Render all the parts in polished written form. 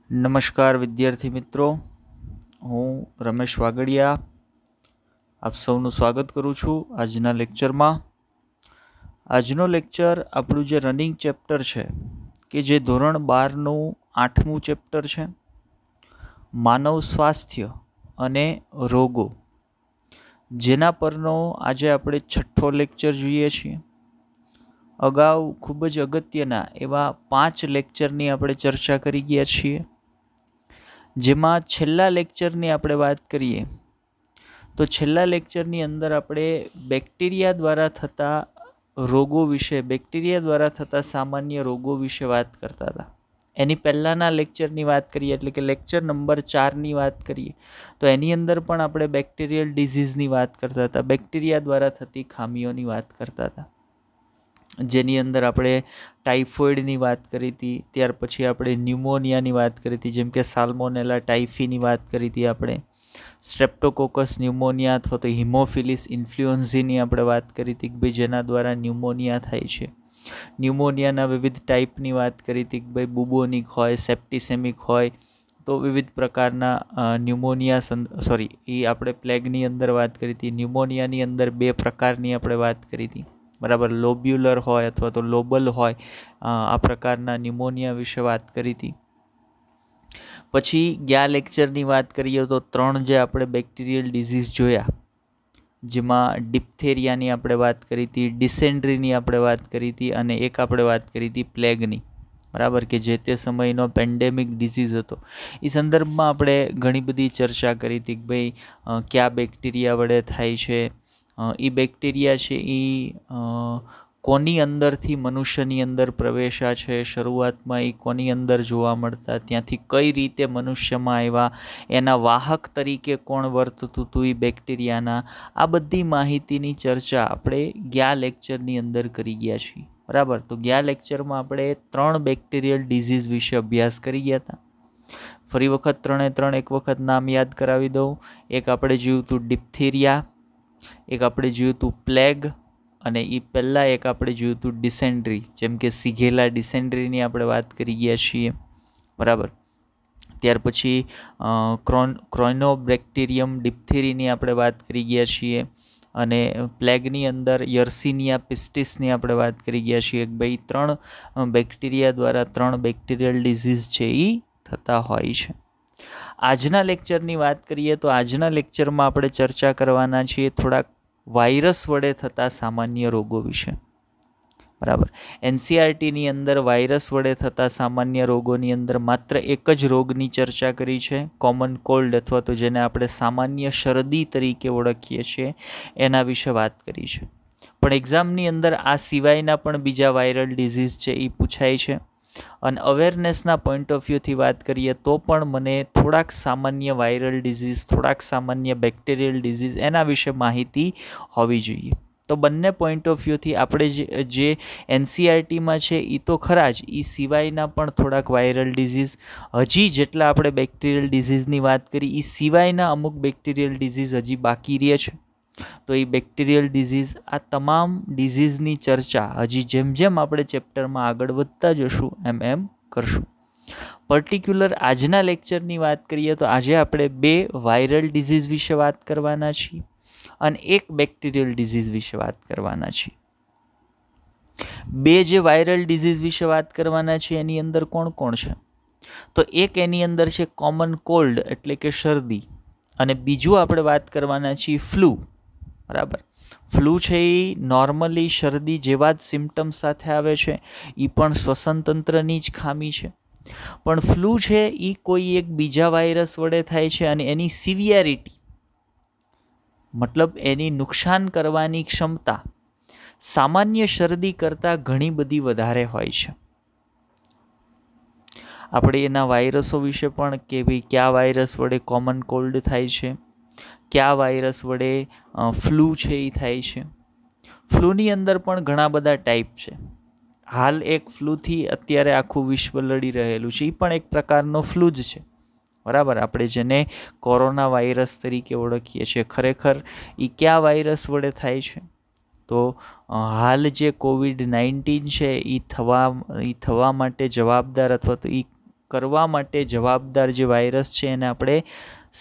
નમસ્કાર વિદ્યાર્થી મિત્રો, હું રમેશ વાગડિયા આપ સૌનું સ્વાગત કરું છું આજના લેક્ચરમાં. આજનો લેક્ચર આપણું જે રનિંગ ચેપ્ટર છે કે જે ધોરણ 12નું 8મું ચેપ્ટર છે, માનવ સ્વાસ્થ્ય અને રોગો, જેના પરનો આજે આપણે 6થો લેક્ચર જોઈએ છીએ. અગાઉ ખૂબ જ અગત્યના એવા 5 લેક્ચરની આપણે ચર્ચા કરી ગયા છીએ. જેમાં છેલ્લા લેક્ચરની આપણે વાત કરીએ તો છેલ્લા લેક્ચરની અંદર આપણે બેક્ટેરિયા દ્વારા થતા રોગો વિશે, બેક્ટેરિયા દ્વારા થતા સામાન્ય રોગો વિશે વાત કરતા હતા. એની પહેલાંના લેક્ચરની વાત કરીએ એટલે કે લેક્ચર નંબર 4ની વાત કરીએ તો એની અંદર પણ આપણે બેક્ટેરિયલ ડિઝીઝની વાત કરતા હતા, બેક્ટેરિયા દ્વારા થતી ખામીઓની વાત કરતા હતા. જેની અંદર આપણે ટાઇફોઇડની વાત કરી હતી, ત્યાર પછી આપણે ન્યુમોનિયાની વાત કરી હતી, જેમ કે સાલ્મોનેલા ટાઇફીની વાત કરી હતી, આપણે સ્ટ્રેપ્ટોકોકસ ન્યુમોનિયા અથવા તો હિમોફિલિસ ઇન્ફ્લુએન્ઝાની આપણે વાત કરી હતી કે ભાઈ જેના દ્વારા ન્યુમોનિયા થાય છે. ન્યુમોનિયાના વિવિધ ટાઈપની વાત કરી હતી કે ભાઈ બુબોનિક હોય, સેપ્ટિસેમિક હોય, તો વિવિધ પ્રકારના ન્યુમોનિયા એ આપણે પ્લેગની અંદર વાત કરી હતી. ન્યુમોનિયાની અંદર 2 પ્રકારની આપણે વાત કરી હતી, બરાબર, લોબ્યુલર હોય અથવા તો લોબલ હોય, આ પ્રકારના ન્યુમોનિયા વિશે વાત કરી હતી. પછી ગયા લેક્ચરની વાત કરીએ તો 3 જે આપણે બેક્ટેરિયલ ડિઝીઝ જોયા, જેમાં ડિપ્થેરિયાની આપણે વાત કરી હતી, ડિસેન્ટ્રીની આપણે વાત કરી હતી અને એક આપણે વાત કરી હતી પ્લેગની, બરાબર, કે જે તે સમયનો પેન્ડેમિક ડિઝીઝ હતો. એ સંદર્ભમાં આપણે ઘણી બધી ચર્ચા કરી હતી કે ભાઈ કયા બેક્ટેરિયા વડે થાય છે, એ બેક્ટેરિયા છે એ કોની અંદરથી મનુષ્યની અંદર પ્રવેશ્યા છે, શરૂઆતમાં એ કોની અંદર જોવા મળતા, ત્યાંથી કઈ રીતે મનુષ્યમાં આવ્યા, એના વાહક તરીકે કોણ વર્તતું હતું એ બેક્ટેરિયાના, આ બધી માહિતીની ચર્ચા આપણે ગયા લેક્ચરની અંદર કરી ગયા છીએ, બરાબર. તો ગયા લેક્ચરમાં આપણે 3 બેક્ટેરિયલ ડિઝીઝ વિશે અભ્યાસ કરી ગયા હતા. ફરી વખત 3 એક વખત નામ યાદ કરાવી દઉં. એક આપણે જોયું હતું ડિપ્થેરિયા, એક આપણે જોયું હતું પ્લેગ, અને એ પહેલાં એક આપણે જોયું હતું ડિસેન્ટ્રી, જેમ કે સિગેલા ડિસેન્ટ્રીની આપણે વાત કરી ગયા છીએ, બરાબર. ત્યાર પછી ક્રોઇનોબેક્ટેરિયમ ડિપ્થેરીની આપણે વાત કરી ગયા છીએ, અને પ્લેગની અંદર યર્સિનિયા પિસ્ટિસની આપણે વાત કરી ગયા છીએ. ભાઈ 3 બેક્ટેરિયા દ્વારા 3 બેક્ટેરિયલ ડિઝીઝ છે એ થતા હોય છે. આજના લેક્ચરની વાત કરીએ તો આજના લેક્ચરમાં આપણે ચર્ચા કરવાના છીએ થોડાક વાયરસ વડે થતા સામાન્ય રોગો વિશે, બરાબર. એનસીઆરટીની અંદર વાયરસ વડે થતા સામાન્ય રોગોની અંદર માત્ર એક જ રોગની ચર્ચા કરી છે, કોમન કોલ્ડ અથવા તો જેને આપણે સામાન્ય શરદી તરીકે ઓળખીએ છીએ, એના વિશે વાત કરી છે. પણ એક્ઝામની અંદર આ સિવાયના પણ બીજા વાયરલ ડિઝીઝ છે એ પૂછાય છે. અને અવેરનેસના પોઈન્ટ ઓફ વ્યૂથી વાત કરીએ તો પણ મને થોડાક સામાન્ય વાયરલ ડિઝીઝ, થોડાક સામાન્ય બેક્ટેરિયલ ડિઝીઝ એના વિશે માહિતી હોવી જોઈએ. તો બંને પોઈન્ટ ઓફ વ્યૂથી આપણે જે એનસીઆરટીમાં છે એ તો ખરા જ, એ સિવાયના પણ થોડાક વાયરલ ડિઝીઝ, હજી જેટલા આપણે બેક્ટેરિયલ ડિઝીઝની વાત કરી એ સિવાયના અમુક બેક્ટેરિયલ ડિઝીઝ હજી બાકી રહે છે. તો એ બેક્ટેરિયલ ડિઝીઝ, આ તમામ ડિઝીઝની ચર્ચા હજી જેમ જેમ આપણે ચેપ્ટરમાં આગળ વધતા જશું એમ કરશું. પર્ટિક્યુલર આજના લેક્ચરની વાત કરીએ તો આજે આપણે 2 વાયરલ ડિઝીઝ વિશે વાત કરવાના છીએ અને એક બેક્ટેરિયલ ડિઝીઝ વિશે વાત કરવાના છીએ. 2 જે વાયરલ ડિઝીઝ વિશે વાત કરવાના છીએ એની અંદર કોણ કોણ છે? તો એક એની અંદર છે કોમન કોલ્ડ એટલે કે શરદી, અને બીજું આપણે વાત કરવાના છીએ ફ્લૂ, બરાબર. ફ્લૂ છે એ નોર્મલી શરદી જેવા જ સિમ્ટમ્સ સાથે આવે છે, એ પણ શ્વસન તંત્રની જ ખામી છે. પણ ફ્લૂ છે એ કોઈ એક બીજા વાયરસ વડે થાય છે અને એની સિવિયરિટી, મતલબ એની નુકસાન કરવાની ક્ષમતા સામાન્ય શરદી કરતાં ઘણી બધી વધારે હોય છે. આપણે એના વાયરસો વિશે પણ કે ભાઈ કયા વાયરસ વડે કોમન કોલ્ડ થાય છે, કયા વાયરસ વડે ફ્લૂ છે એ થાય છે. ફ્લૂની અંદર પણ ઘણા બધા ટાઈપ છે. હાલ એક ફ્લૂથી અત્યારે આખું વિશ્વ લડી રહેલું છે, એ પણ એક પ્રકારનો ફ્લૂ જ છે, બરાબર. આપણે જેને કોરોના વાયરસ તરીકે ઓળખીએ છીએ, ખરેખર એ કયા વાયરસ વડે થાય છે? તો હાલ જે COVID-19 છે એ થવા માટે જવાબદાર અથવા તો એ કરવા માટે જવાબદાર જે વાયરસ છે એને આપણે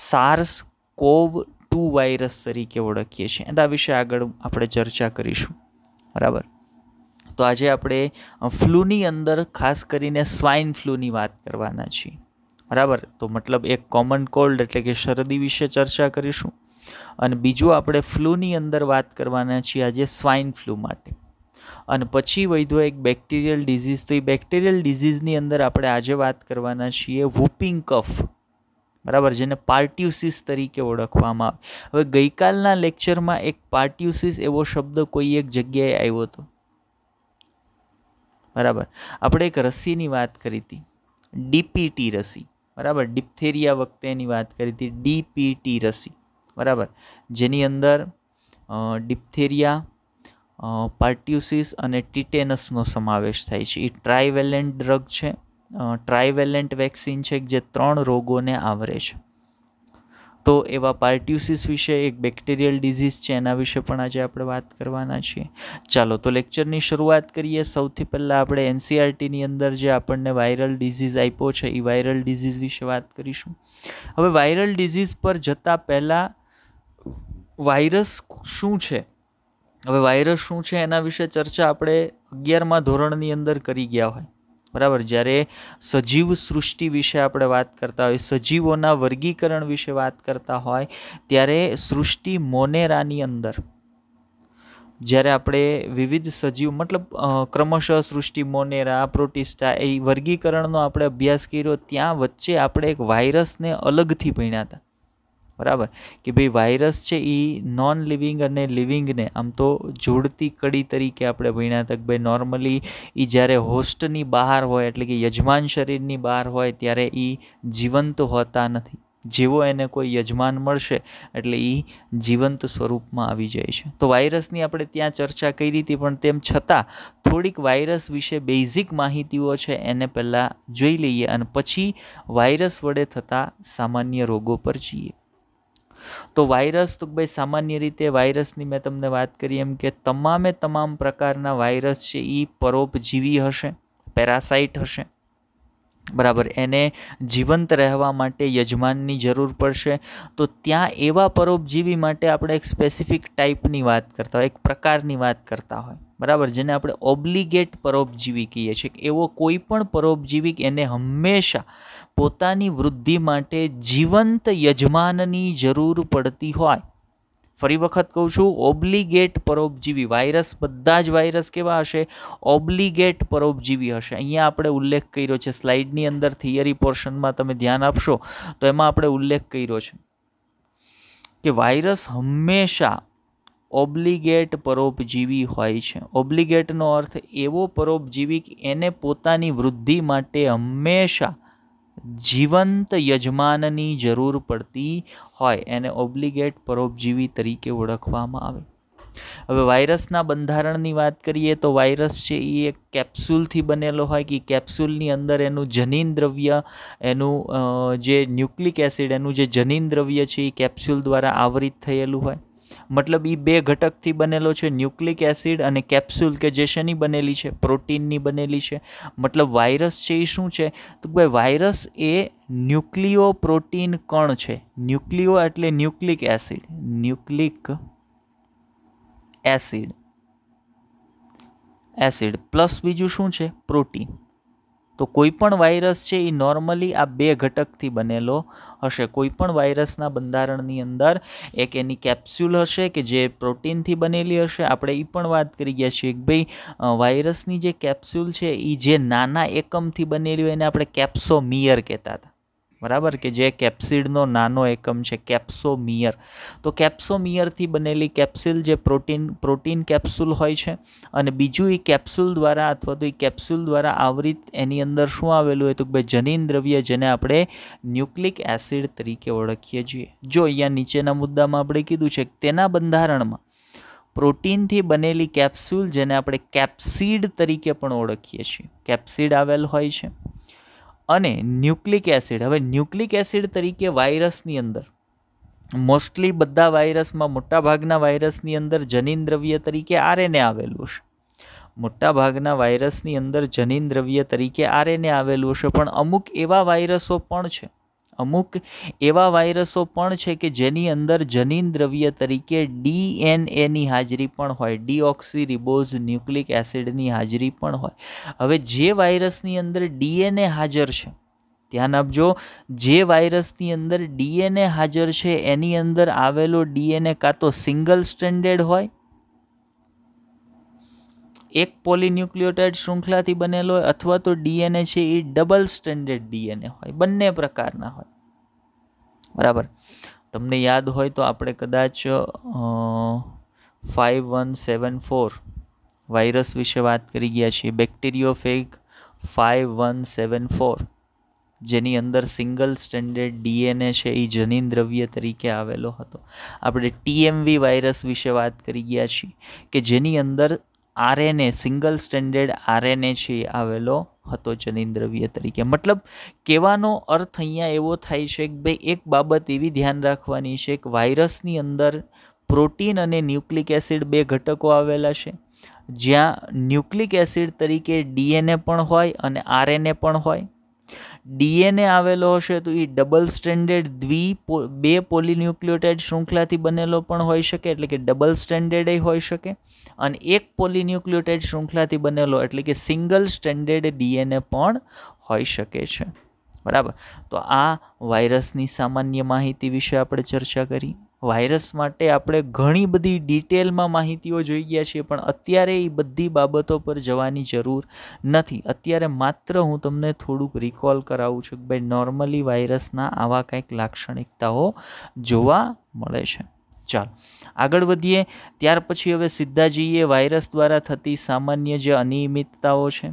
SARS-CoV-2 વાયરસ તરીકે ઓળખીએ છીએ. અને આ વિશે આગળ આપણે ચર્ચા કરીશું. બરાબર. તો આજે આપણે ફ્લૂની અંદર ખાસ કરીને સ્વાઇન ફ્લૂની વાત કરવાના છીએ. બરાબર. તો મતલબ એક કોમન કોલ્ડ એટલે કે શરદી વિશે ચર્ચા કરીશું, અને બીજું આપણે ફ્લૂની અંદર વાત કરવાના છીએ આજે સ્વાઇન ફ્લૂ માટે. અને પછી વધ્યો એક બેક્ટેરિયલ ડિઝીઝ. તો એ બેક્ટેરિયલ ડિઝીઝની અંદર આપણે આજે વાત કરવાના છીએ વૂપિંગ કફ. બરાબર, જેને પાર્ટ્યુસિસ તરીકે ઓળખવામાં આવે. હવે ગઈકાલના લેક્ચરમાં એક પાર્ટ્યુસિસ એવો શબ્દ કોઈ એક જગ્યાએ આવ્યો હતો. બરાબર, આપણે એક રસીની વાત કરી હતી, ડીપીટી રસી. બરાબર, ડિપ્થેરિયા વખતે એની વાત કરી હતી, ડીપીટી રસી. બરાબર, જેની અંદર ડિપ્થેરિયા, પાર્ટ્યુસિસ અને ટીટેનસનો સમાવેશ થાય છે. એ ટ્રાઇવેલેન્ટ ડ્રગ છે, ટ્રાઇવેલેન્ટ વેક્સિન છે જે 3 રોગોને આવરે છે. તો એવા પાર્ટ્યુસિસ વિશે એક બેક્ટેરિયલ ડિઝીઝ છે, એના વિશે પણ આજે આપણે વાત કરવાના છીએ. ચાલો તો લેક્ચરની શરૂઆત કરીએ. સૌથી પહેલાં આપણે એનસીઆરટીની અંદર જે આપણને વાયરલ ડિઝીઝ આપ્યો છે એ વાયરલ ડિઝીઝ વિશે વાત કરીશું. હવે વાયરલ ડિઝીઝ પર જતાં પહેલાં વાયરસ શું છે, હવે વાયરસ શું છે એના વિશે ચર્ચા આપણે 11મા ધોરણની અંદર કરી ગયા હોય. બરાબર, જ્યારે સજીવ સૃષ્ટિ વિશે આપણે વાત કરતા હોય, સજીવોના વર્ગીકરણ વિશે વાત કરતા હોય, ત્યારે સૃષ્ટિ મોનેરાની અંદર જ્યારે આપણે વિવિધ સજીવ મતલબ ક્રમશઃ સૃષ્ટિ મોનેરા, પ્રોટિસ્ટા એ વર્ગીકરણનો આપણે અભ્યાસ કર્યો, ત્યાં વચ્ચે આપણે એક વાયરસને અલગથી ભણ્યા હતા. બરાબર, કે ભાઈ વાયરસ છે એ નોન લિવિંગ અને લિવિંગને આમ તો જોડતી કડી તરીકે આપણે ભણ્યા હતા. કે ભાઈ નોર્મલી એ જ્યારે હોસ્ટની બહાર હોય એટલે કે યજમાન શરીરની બહાર હોય ત્યારે એ જીવંત હોતા નથી. જેવો એને કોઈ યજમાન મળશે એટલે એ જીવંત સ્વરૂપમાં આવી જાય છે. તો વાયરસની આપણે ત્યાં ચર્ચા કરી હતી, પણ તેમ છતાં થોડીક વાયરસ વિશે બેઝિક માહિતીઓ છે એને પહેલાં જોઈ લઈએ અને પછી વાયરસ વડે થતા સામાન્ય રોગો પર જઈએ. તો વાયરસ, તો ભાઈ સામાન્ય રીતે વાયરસની મેં તમને વાત કરી એમ કે તમામ પ્રકારના વાયરસ છે એ પરોપજીવી હશે, પેરાસાઇટ હશે. બરાબર, એને જીવંત રહેવા માટે યજમાનની જરૂર પડશે. તો ત્યાં એવા પરોપજીવી માટે આપણે એક સ્પેસિફિક ટાઈપની વાત કરતા હોય, એક પ્રકારની વાત કરતા હોય. બરાબર, જેને આપણે ઓબ્લિગેટ પરોપજીવી કહીએ છીએ. એવો કોઈ પણ પરોપજીવી એને હંમેશા પોતાની વૃદ્ધિ માટે જીવંત યજમાનની જરૂર પડતી હોય. ફરી વખત કહું છું, ઓબ્લિગેટ પરોપજીવી. વાયરસ, બધા જ વાયરસ કેવા હશે? ઓબ્લિગેટ પરોપજીવી હશે. અહીંયા આપણે ઉલ્લેખ કર્યો છે સ્લાઇડની અંદર, થિયરી પોર્શનમાં તમે ધ્યાન આપશો તો એમાં આપણે ઉલ્લેખ કર્યો છે કે વાયરસ હંમેશા ઓબ્લિગેટ પરોપજીવી હોય છે. ઓબ્લિગેટનો અર્થ એવો પરોપજીવી કે એને પોતાની વૃદ્ધિ માટે હંમેશા જીવંત યજમાનની જરૂર પડતી હોય, એને ઓબ્લિગેટ પરોપજીવી તરીકે ઓળખવામાં આવે. હવે વાયરસના બંધારણની વાત કરીએ તો વાયરસ છે એ એક કેપ્સ્યુલથી બનેલો હોય કે કેપ્સ્યુલની અંદર એનું જનીન દ્રવ્ય, એનું જે ન્યુક્લિક એસિડ, એનું જે જનીન દ્રવ્ય છે એ કેપ્સ્યુલ દ્વારા આવરિત થયેલું હોય. મતલબ એ 2 ઘટકથી બનેલો છે, ન્યુક્લિક એસિડ અને કેપ્સ્યુલ, કે જે શેની બનેલી છે? પ્રોટીનની બનેલી છે. મતલબ વાયરસ છે એ શું છે? તો ભાઈ વાયરસ એ ન્યુક્લિયો પ્રોટીન કણ છે. ન્યુક્લિયો એટલે nucleic acid, nucleic acid plus બીજું શું છે? પ્રોટીન. તો કોઈ પણ વાયરસ છે એ નોર્મલી આ 2 ઘટકથી બનેલો હશે. કોઈ પણ વાયરસના બંધારણની અંદર એક એની કેપ્સ્યુલ હશે કે જે પ્રોટીનથી બનેલી હશે. આપણે એ પણ વાત કરી ગયા છીએ કે ભાઈ વાયરસની જે કેપ્સ્યુલ છે એ જે નાના એકમથી બનેલી હોય એને આપણે કેપ્સોમિયર કહેતા હતા. બરાબર, કે જે કેપ્સિડનો નાનો એકમ છે, કેપ્સોમિયર. તો કેપ્સોમિયરથી બનેલી કેપ્સ્યુલ જે પ્રોટીન કેપ્સ્યુલ હોય છે, અને બીજું એ કેપ્સ્યુલ દ્વારા અથવા તો એ કેપ્સ્યુલ દ્વારા આવરિત એની અંદર શું આવેલું હોય? તો ભાઈ જનીન દ્રવ્ય, જેને આપણે ન્યુક્લિક એસિડ તરીકે ઓળખીએ છીએ. જો અહીંયા નીચેના મુદ્દામાં આપણે કીધું છે કે તેના બંધારણમાં પ્રોટીનથી બનેલી કેપ્સ્યુલ, જેને આપણે કેપ્સિડ તરીકે પણ ઓળખીએ છીએ, કેપ્સિડ આવેલ હોય છે, અને ન્યુક્લિક એસિડ. હવે ન્યુક્લિક એસિડ તરીકે વાયરસની અંદર મોસ્ટલી બધા વાયરસમાં, મોટાભાગના વાયરસની અંદર જનીન દ્રવ્ય તરીકે આરએનએ આવેલું છે. મોટા ભાગના વાયરસની અંદર જનીન દ્રવ્ય તરીકે આરએનએ આવેલું હશે, પણ અમુક એવા વાયરસો પણ છે કે જેની અંદર જનીન દ્રવ્ય તરીકે ડીએનએની હાજરી પણ હોય, ડીઓક્સીરિબોઝ ન્યુક્લિક એસિડની હાજરી પણ હોય. હવે જે વાયરસની અંદર ડીએનએ હાજર છે, ધ્યાન આપજો, જે વાયરસની અંદર ડીએનએ હાજર છે એની અંદર આવેલો ડીએનએ કાં તો સિંગલ સ્ટ્રેન્ડેડ હોય, એક પોલીન્યુક્લિયોટાઇડ શૃંખલાથી બનેલો હોય, અથવા તો ડીએનએ છે એ ડબલ સ્ટ્રેન્ડેડ ડીએનએ હોય. બંને પ્રકારના હોય. બરાબર. તમને યાદ હોય તો આપણે કદાચ 5174 વાયરસ વિશે વાત કરી ગયા છીએ, બેક્ટેરિયોફેગ 5174, જેની અંદર સિંગલ સ્ટ્રેન્ડેડ ડીએનએ છે એ જનીન દ્રવ્ય તરીકે આવેલો હતો. આપણે ટીએમવી વાયરસ વિશે વાત કરી ગયા છીએ કે જેની અંદર આરએનએ, સિંગલ સ્ટ્રેન્ડેડ આરએનએ છે એ આવેલો હતો જનીન દ્રવ્ય તરીકે. મતલબ કહેવાનો અર્થ અહીંયા એવો થાય છે કે ભાઈ એક બાબત એવી ધ્યાન રાખવાની છે કે વાયરસની અંદર પ્રોટીન અને ન્યુક્લિક એસિડ બે ઘટકો આવેલા છે, જ્યાં ન્યુક્લિક એસિડ તરીકે ડીએનએ પણ હોય અને આરએનએ પણ હોય. ડીએનએ આવેલો હશે તો એ ડબલ સ્ટ્રેન્ડેડ બે પોલીન્યુક્લિયોટાઇડ શૃંખલાથી બનેલો પણ હોઈ શકે, એટલે કે ડબલ સ્ટ્રેન્ડેડ હોઈ શકે, અને એક પોલીન્યુક્લિયોટાઇડ શૃંખલાથી બનેલો એટલે કે સિંગલ સ્ટ્રેન્ડેડ ડીએનએ પણ હોઈ શકે છે. બરાબર. તો આ વાયરસની સામાન્ય માહિતી વિશે આપણે ચર્ચા કરી. વાયરસ માટે આપણે ઘણી બધી ડિટેલમાં માહિતીઓ જોઈ ગયા છીએ, પણ અત્યારે એ બધી બાબતો પર જવાની જરૂર નથી. અત્યારે માત્ર હું તમને થોડુંક રિકોલ કરાવું છું કે ભાઈ નોર્મલી વાયરસના આવા કંઈક લાક્ષણિકતાઓ જોવા મળે છે. ચાલો આગળ વધીએ. ત્યાર પછી હવે સીધા જઈએ વાયરસ દ્વારા થતી સામાન્ય જે અનિયમિતતાઓ છે,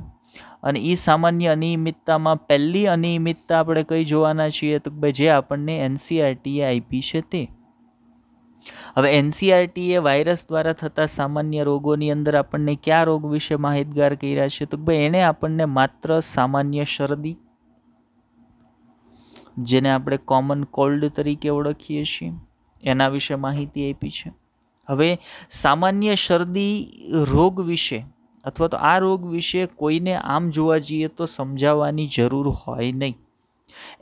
અને એ સામાન્ય અનિયમિતતામાં પહેલી અનિયમિતતા આપણે કઈ જોવાના છીએ તો ભાઈ જે આપણને એનસીઆરટીએ આપી છે તે. હવે એનસીઆરટીએ વાયરસ દ્વારા થતા સામાન્ય રોગોની અંદર આપણને કયા રોગ વિશે માહિતગાર કર્યા છે તો ભાઈ એણે આપણને માત્ર સામાન્ય શરદી, જેને આપણે કોમન કોલ્ડ તરીકે ઓળખીએ છીએ, એના વિશે માહિતી આપી છે. હવે સામાન્ય શરદી રોગ વિશે અથવા તો આ રોગ વિશે કોઈને આમ જોવા જઈએ તો સમજાવવાની જરૂર હોય નહીં.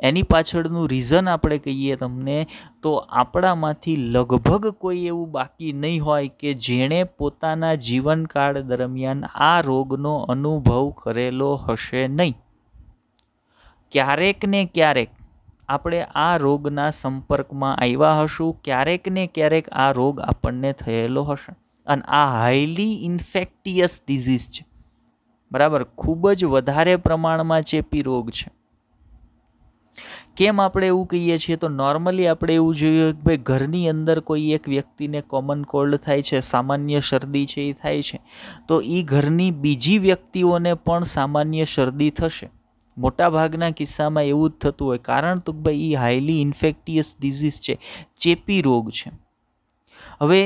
એની પાછળનું રીઝન આપણે કહીએ તમને તો આપણામાંથી લગભગ કોઈ એવું બાકી નહીં હોય કે જેણે પોતાના જીવનકાળ દરમિયાન આ રોગનો અનુભવ કરેલો હશે નહીં. ક્યારેક ને ક્યારેક આપણે આ રોગના સંપર્કમાં આવ્યા હશું, ક્યારેક ને ક્યારેક આ રોગ આપણને થયેલો હશે, અને આ હાઈલી ઇન્ફેક્ટિયસ ડિઝીઝ છે. બરાબર. ખૂબ જ વધારે પ્રમાણમાં ચેપી રોગ છે. કેમ આપણે એવું કહીએ છીએ તો નોર્મલી આપણે એવું જોઈએ કે ભાઈ ઘરની અંદર કોઈ એક વ્યક્તિને કોમન કોલ્ડ થાય છે, સામાન્ય શરદી છે એ થાય છે, તો એ ઘરની બીજી વ્યક્તિઓને પણ સામાન્ય શરદી થશે. મોટાભાગના કિસ્સામાં એવું જ થતું હોય, કારણ તો ભાઈ એ હાઈલી ઇન્ફેક્ટિયસ ડિઝીઝ છે, ચેપી રોગ છે. હવે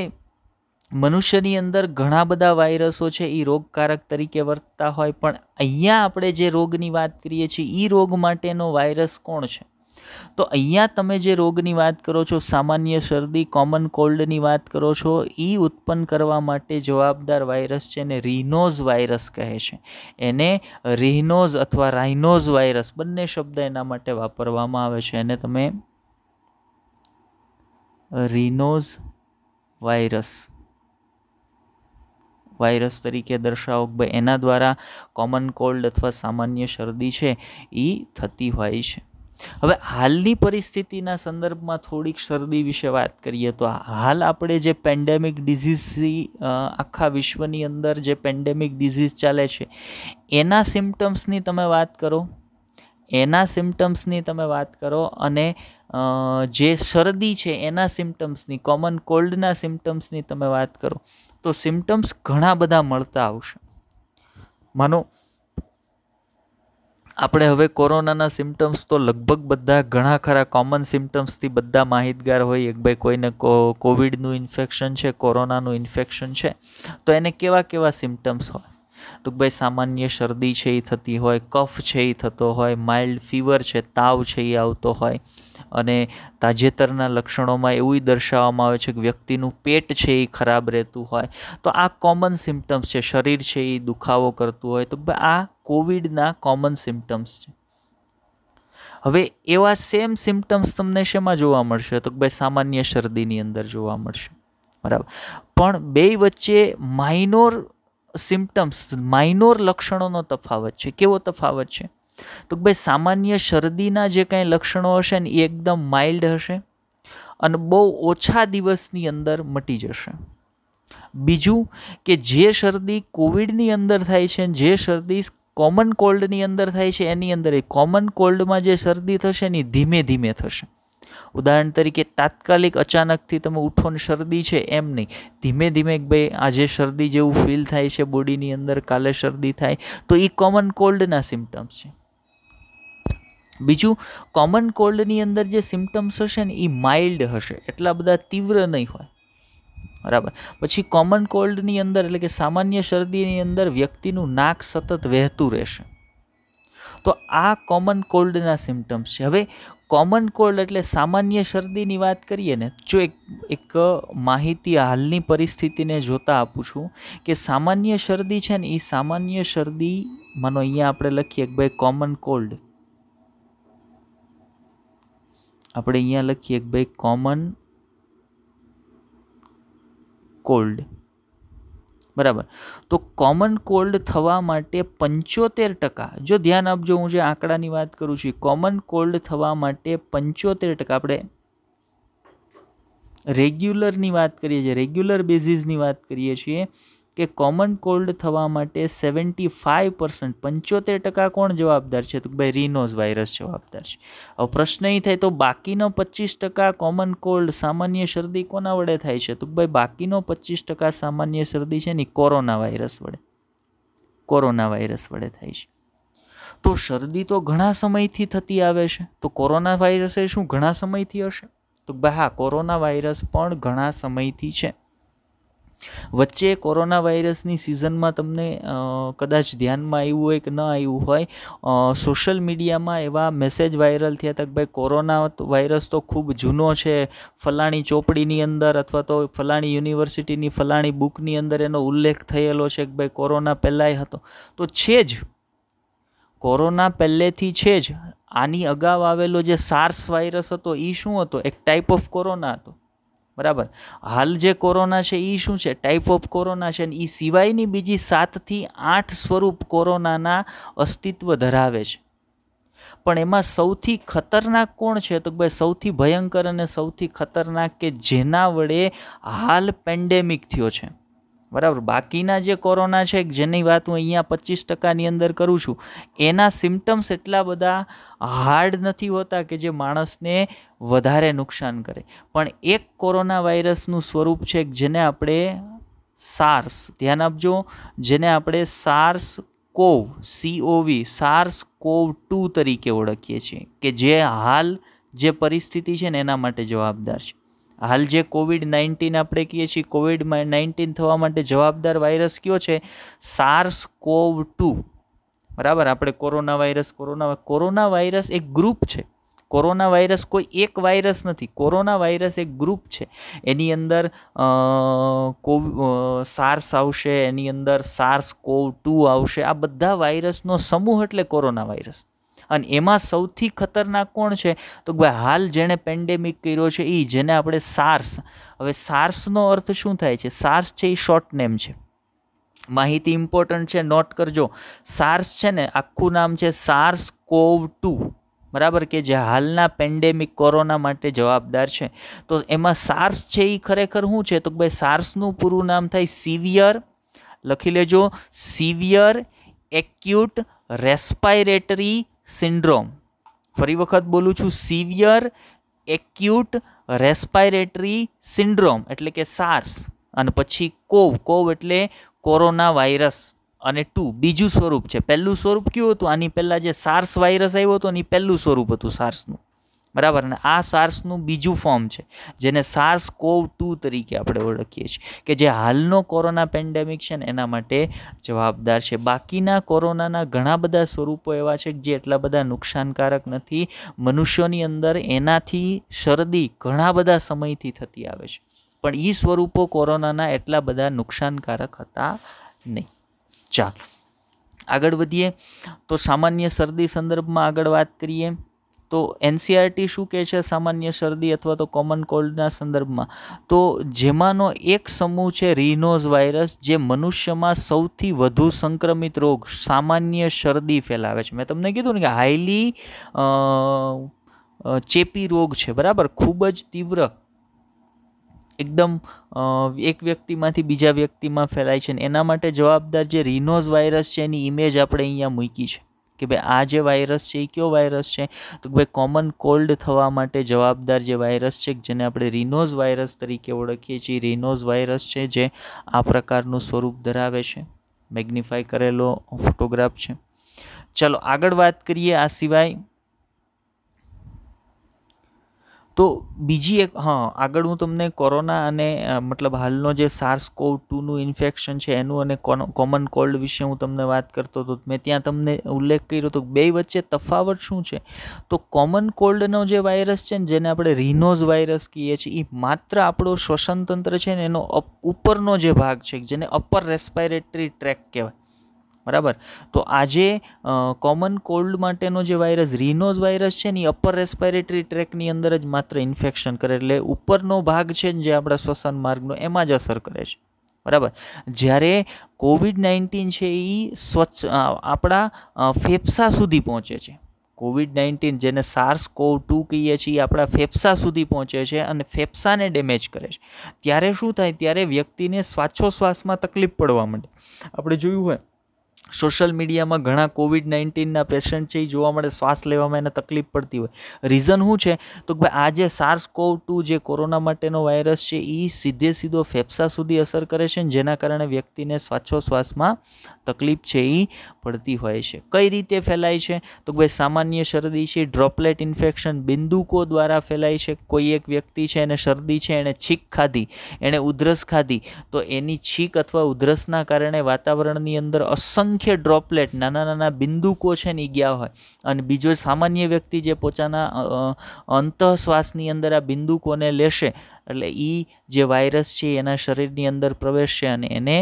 મનુષ્યની અંદર ઘણા બધા વાયરસો છે એ રોગકારક તરીકે વર્તતા હોય, પણ અહીંયા આપણે જે રોગની વાત કરીએ છીએ એ રોગ માટેનો વાયરસ કોણ છે? તો અહીંયા તમે જે રોગની વાત કરો છો, સામાન્ય શરદી, કોમન કોલ્ડની વાત કરો છો, એ ઉત્પન્ન કરવા માટે જવાબદાર વાયરસ છે ને રિનોઝ વાયરસ કહે છે. એને રિનોઝ અથવા રાઇનોઝ વાયરસ બંને શબ્દ એના માટે વાપરવામાં આવે છે. એને તમે રિનોઝ વાયરસ તરીકે દર્શાવો કે ભાઈ એના દ્વારા કોમન કોલ્ડ અથવા સામાન્ય શરદી છે એ થતી હોય છે. હવે હાલની પરિસ્થિતિના સંદર્ભમાં થોડીક શરદી વિશે વાત કરીએ તો હાલ આપણે જે પેન્ડેમિક ડિઝીઝ આખા વિશ્વની અંદર જે પેન્ડેમિક ડિઝીઝ ચાલે છે એના સિમ્ટમ્સની તમે વાત કરો, અને જે શરદી છે એના સિમ્ટમ્સની, કોમન કોલ્ડના સિમ્ટમ્સની તમે વાત કરો તો સિમ્ટમ્સ ઘણા બધા મળતા આવશે. માનો આપણે હવે કોરોનાના સિમ્ટમ્સ તો લગભગ બધા ઘણા ખરા કોમન સિમ્ટમ્સથી બધા માહિતગાર હોય કે ભાઈ કોઈને કોવિડનું ઇન્ફેક્શન છે, કોરોનાનું ઇન્ફેક્શન છે, તો એને કેવા કેવા સિમ્ટમ્સ હોય. તો ભાઈ સામાન્ય શરદી છે એ થતી હોય, કફ છે એ થતો હોય, માઇલ્ડ ફીવર છે, તાવ છે એ આવતો હોય, અને તાજેતરના લક્ષણોમાં એવું દર્શાવવામાં આવે છે કે વ્યક્તિનું પેટ છે એ ખરાબ રહેતું હોય, તો આ કોમન સિમ્ટમ્સ છે. શરીર છે એ દુખાવો કરતું હોય, તો આ કોવિડના કોમન સિમ્ટમ્સ છે. હવે એવા સેમ સિમ્ટમ્સ તમને શેમાં જોવા મળશે? તો ભાઈ સામાન્ય શરદીની અંદર જોવા મળશે, બરાબર. પણ બે વચ્ચે માઇનોર સિમ્ટમ્સ, માઇનોર લક્ષણોનો તફાવત છે. કેવો તફાવત છે? તો ભાઈ સામાન્ય શરદીના જે કાંઈ લક્ષણો હશે ને એ એકદમ માઇલ્ડ હશે અને બહુ ઓછા દિવસની અંદર મટી જશે. બીજું કે જે શરદી કોવિડની અંદર થાય છે, જે શરદી કોમન કોલ્ડની અંદર થાય છે, એની અંદર એ કોમન કોલ્ડમાં જે શરદી થશે ને ધીમે ધીમે થશે. ઉદાહરણ તરીકે તાત્કાલિક અચાનકથી તમે ઉઠો ને શરદી છે એમ નહીં, ધીમે ધીમે ભાઈ આજે શરદી જેવું ફીલ થાય છે બોડીની અંદર, કાલે શરદી થાય, તો એ કોમન કોલ્ડના સિમ્ટમ્સ છે. બીજું, કોમન કોલ્ડની અંદર જે સિમ્ટમ્સ હશે ને એ માઇલ્ડ હશે, એટલા બધા તીવ્ર નહીં હોય, બરાબર. પછી કોમન કોલ્ડની અંદર એટલે કે સામાન્ય શરદીની અંદર વ્યક્તિનું નાક સતત વહેતું રહેશે. તો આ કોમન કોલ્ડના સિમ્ટમ્સ છે. હવે કોમન કોલ્ડ એટલે સામાન્ય શરદીની વાત કરીએ ને, જો એક માહિતી હાલની પરિસ્થિતિને જોતા આપું છું કે સામાન્ય શરદી છે ને એ સામાન્ય શરદી, માનો અહીંયા આપણે લખીએ કે ભાઈ કોમન કોલ્ડ, આપણે અહીંયા લખીએ કે ભાઈ કોમન કોલ્ડ, બરાબર. તો કોમન કોલ્ડ થવા માટે 75%, જો ધ્યાન આપજો હું જે આંકડાની વાત કરું છું, કોમન કોલ્ડ થવા માટે 75%, આપણે રેગ્યુલરની વાત કરીએ છીએ, રેગ્યુલર બેઝિસની વાત કરીએ છીએ કે કોમન કોલ્ડ થવા માટે 75%, 75% કોણ જવાબદાર છે? તો ભાઈ રીનોઝ વાયરસ જવાબદાર છે. હવે પ્રશ્ન એ થાય તો બાકીનો 25% કોમન કોલ્ડ સામાન્ય શરદી કોના વડે થાય છે? તો ભાઈ બાકીનો 25% સામાન્ય શરદી છે ને કોરોના વાયરસ વડે થાય છે. તો શરદી તો ઘણા સમયથી થતી આવે છે, તો કોરોના વાયરસ એ શું ઘણા સમયથી હશે? તો ભાઈ હા, કોરોના વાયરસ પણ ઘણા સમયથી છે. વચ્ચે કોરોના વાયરસની સિઝનમાં તમને કદાચ ધ્યાનમાં આવ્યું હોય કે ન આવ્યું હોય, સોશિયલ મીડિયામાં એવા મેસેજ વાયરલ થયા હતા કે ભાઈ કોરોના વાયરસ તો ખૂબ જૂનો છે, ફલાણી ચોપડીની અંદર અથવા તો ફલાણી યુનિવર્સિટીની ફલાણી બુકની અંદર એનો ઉલ્લેખ થયેલો છે કે ભાઈ કોરોના પહેલાંય હતો. તો છે જ, કોરોના પહેલેથી છે જ. આની અગાઉ આવેલો જે સાર્સ વાયરસ હતો એ શું હતો? એક ટાઈપ ઓફ કોરોના હતો, બરાબર. હાલ જે કોરોના છે એ શું છે? ટાઈપ ઓફ કોરોના છે. અને એ સિવાયની બીજી 7 થી 8 સ્વરૂપ કોરોનાના અસ્તિત્વ ધરાવે છે. પણ એમાં સૌથી ખતરનાક કોણ છે? તો ભાઈ સૌથી ભયંકર અને સૌથી ખતરનાક કે જેના વડે હાલ પેન્ડેમિક થયો છે, બરાબર. બાકીના જે કોરોના છે જેની વાત હું અહીંયા 25%ની અંદર કરું છું, એના સિમ્ટમ્સ એટલા બધા હાર્ડ નથી હોતા કે જે માણસને વધારે નુકસાન કરે. પણ એક કોરોના વાયરસનું સ્વરૂપ છે જેને આપણે સાર્સ, ધ્યાન આપજો, જેને આપણે સાર્સ કોવ, SARS-CoV-2 તરીકે ઓળખીએ છીએ, કે જે હાલ જે પરિસ્થિતિ છે ને એના માટે જવાબદાર છે. હાલ જે COVID-19 આપણે કહીએ છીએ, COVID-19 થવા માટે જવાબદાર વાયરસ કયો છે? SARS-CoV-2, બરાબર. આપણે કોરોના વાયરસ એક ગ્રુપ છે. કોરોના વાયરસ કોઈ એક વાયરસ નથી, કોરોના વાયરસ એક ગ્રુપ છે. એની અંદર સાર્સ આવશે, એની અંદર SARS-CoV-2 આવશે. આ બધા વાયરસનો સમૂહ એટલે કોરોના વાયરસ. અને એમાં સૌથી ખતરનાક કોણ છે? તો ભાઈ હાલ જેણે પેન્ડેમિક કર્યો છે એ, જેને આપણે સાર્સ. હવે સાર્સનો અર્થ શું થાય છે? સાર્સ છે એ શોર્ટ નેમ છે, માહિતી ઇમ્પોર્ટન્ટ છે, નોટ કરજો. સાર્સ છે ને આખું નામ છે SARS-CoV-2, બરાબર, કે જે હાલના પેન્ડેમિક કોરોના માટે જવાબદાર છે. તો એમાં સાર્સ છે એ ખરેખર શું છે? તો ભાઈ સાર્સનું પૂરું નામ થાય સિવિયર, લખી લેજો, સિવિયર એક્યુટ રેસ્પાયરેટરી સિન્ડ્રોમ. ફરી વખત બોલું છું, સિવિયર એક્યુટ રેસ્પાયરેટરી સિન્ડ્રોમ એટલે કે સાર્સ, અને પછી કોવ એટલે કોરોના વાયરસ, અને 2 બીજું સ્વરૂપ છે. પહેલું સ્વરૂપ કયું હતું? આની પહેલાં જે સાર્સ વાયરસ આવ્યો હતો એની પહેલું સ્વરૂપ હતું સાર્સનું, બરાબર. અને આ સાર્સનું બીજું ફોર્મ છે જેને SARS-CoV-2 તરીકે આપણે ઓળખીએ છીએ, કે જે હાલનો કોરોના પેન્ડેમિક છે ને એના માટે જવાબદાર છે. બાકીના કોરોનાના ઘણા બધા સ્વરૂપો એવા છે જે એટલા બધા નુકસાનકારક નથી. મનુષ્યોની અંદર એનાથી શરદી ઘણા બધા સમયથી થતી આવે છે, પણ એ સ્વરૂપો કોરોનાના એટલા બધા નુકસાનકારક હતા નહીં. ચાલ આગળ વધીએ. તો સામાન્ય શરદી સંદર્ભમાં આગળ વાત કરીએ તો NCERT શું કહે છે સામાન્ય શરદી અથવા તો કોમન કોલ્ડના સંદર્ભમાં? તો જેમાંનો એક સમૂહ છે રિનોઝ વાયરસ, જે મનુષ્યમાં સૌથી વધુ સંક્રમિત રોગ સામાન્ય શરદી ફેલાવે છે. મેં તમને કીધું ને કે હાઈલી ચેપી રોગ છે, બરાબર, ખૂબ જ તીવ્ર, એકદમ એક વ્યક્તિમાંથી બીજા વ્યક્તિમાં ફેલાય છે. ને એના માટે જવાબદાર જે રિનોઝ વાયરસ છે એની ઇમેજ આપણે અહીંયા મૂકી છે કે ભાઈ આ જે વાયરસ છે એ કયો વાયરસ છે? તો ભાઈ કોમન કોલ્ડ થવા માટે જવાબદાર જે વાયરસ છે જેને આપણે રિનોઝ વાયરસ તરીકે ઓળખીએ છીએ, રિનોઝ વાયરસ છે જે આ પ્રકારનું સ્વરૂપ ધરાવે છે. મેગ્નિફાય કરેલો ફોટોગ્રાફ છે. ચલો આગળ વાત કરીએ. આ સિવાય તો બીજી એક, આગળ હું તમને કોરોના અને મતલબ હાલનો જે SARS-CoV-2નું ઇન્ફેક્શન છે એનું અને કોમન કોલ્ડ વિશે હું તમને વાત કરતો હતો. મેં ત્યાં તમને ઉલ્લેખ કર્યો તો બે વચ્ચે તફાવત શું છે. તો કોમન કોલ્ડનો જે વાયરસ છે ને જેને આપણે રિનોઝ વાયરસ કહીએ છીએ, એ માત્ર આપણો શ્વસન તંત્ર છે ને એનો ઉપરનો જે ભાગ છે જેને અપર રેસ્પાયરેટરી ટ્રેક કહેવાય, બરાબર. તો આજે કોમન કોલ્ડ માટેનો જે વાયરસ રિનોઝ વાયરસ છે ને એ અપર રેસ્પાયરેટરી ટ્રેકની અંદર જ માત્ર ઇન્ફેક્શન કરે, એટલે ઉપરનો ભાગ છે ને જે આપણા શ્વસન માર્ગનો એમાં જ અસર કરે છે, બરાબર. જ્યારે COVID-19 છે એ આપણા ફેફસા સુધી પહોંચે છે. COVID-19 જેને SARS-CoV-2 કહીએ છીએ આપણા ફેફસા સુધી પહોંચે છે અને ફેફસાને ડેમેજ કરે છે. ત્યારે શું થાય? ત્યારે વ્યક્તિને શ્વાસોશ્વાસમાં તકલીફ પડવા માંડે. આપણે જોયું હોય સોશિયલ મીડિયામાં ઘણા COVID-19ના પેશન્ટ છે એ જોવા મળે, શ્વાસ લેવામાં એને તકલીફ પડતી હોય. રીઝન શું છે? તો ભાઈ આ જે SARS-CoV-2 જે કોરોના માટેનો વાયરસ છે એ સીધો ફેફસા સુધી અસર કરે છે, જેના કારણે વ્યક્તિને શ્વાસોશ્વાસમાં તકલીફ છે એ પડતી હોય છે. કઈ રીતે ફેલાય છે? તો ભાઈ સામાન્ય શરદી છે, ડ્રોપલેટ ઇન્ફેક્શન બિંદુકો દ્વારા ફેલાય છે. કોઈ એક વ્યક્તિ છે એને શરદી છે, એણે છીંક ખાધી, એણે ઉધરસ ખાધી, તો એની છીંક અથવા ઉધરસના કારણે વાતાવરણની અંદર અસંખ્ય ડ્રોપલેટ નાના બિંદુકો છે ને ગયા હોય, અને બીજો સામાન્ય વ્યક્તિ જે પોતાના અંતઃશ્વાસની અંદર આ બિંદુકોને લેશે, એટલે એ જે વાયરસ છે એના શરીરની અંદર પ્રવેશશે અને એને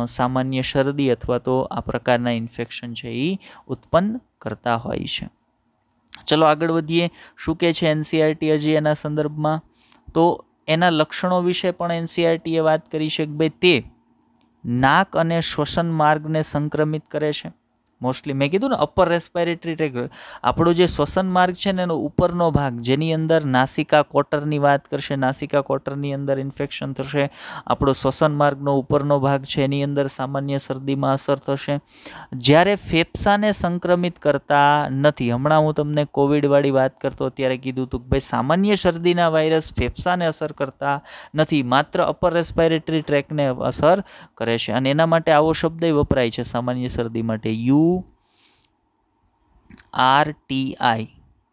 સામાન્ય શરદી અથવા તો આ પ્રકારના ઇન્ફેક્શન છે એ ઉત્પન્ન કરતા હોય છે. ચલો આગળ વધીએ. શું કહે છે NCERT હજી એના સંદર્ભમાં? તો એના લક્ષણો વિશે પણ NCERT એ વાત કરી છે કે ભાઈ તે નાક અને શ્વસન માર્ગને સંક્રમિત કરે છે. મોસ્ટલી મેં કીધું ને અપર રેસ્પાયરેટરી ટ્રેક, આપણો જે શ્વસન માર્ગ છે ને એનો ઉપરનો ભાગ, જેની અંદર નાસિકા કોટરની વાત કરશે, નાસિકા કોટરની અંદર ઇન્ફેક્શન થશે. આપણો શ્વસન માર્ગનો ઉપરનો ભાગ છે એની અંદર સામાન્ય શરદીમાં અસર થશે. જ્યારે ફેફસાને સંક્રમિત કરતા નથી. હમણાં હું તમને કોવિડવાળી વાત કરતો ત્યારે કીધું હતું કે ભાઈ સામાન્ય શરદીના વાયરસ ફેફસાને અસર કરતા નથી, માત્ર અપર રેસ્પાયરેટરી ટ્રેકને અસર કરે છે. અને એના માટે આવો શબ્દ વપરાય છે સામાન્ય શરદી માટે,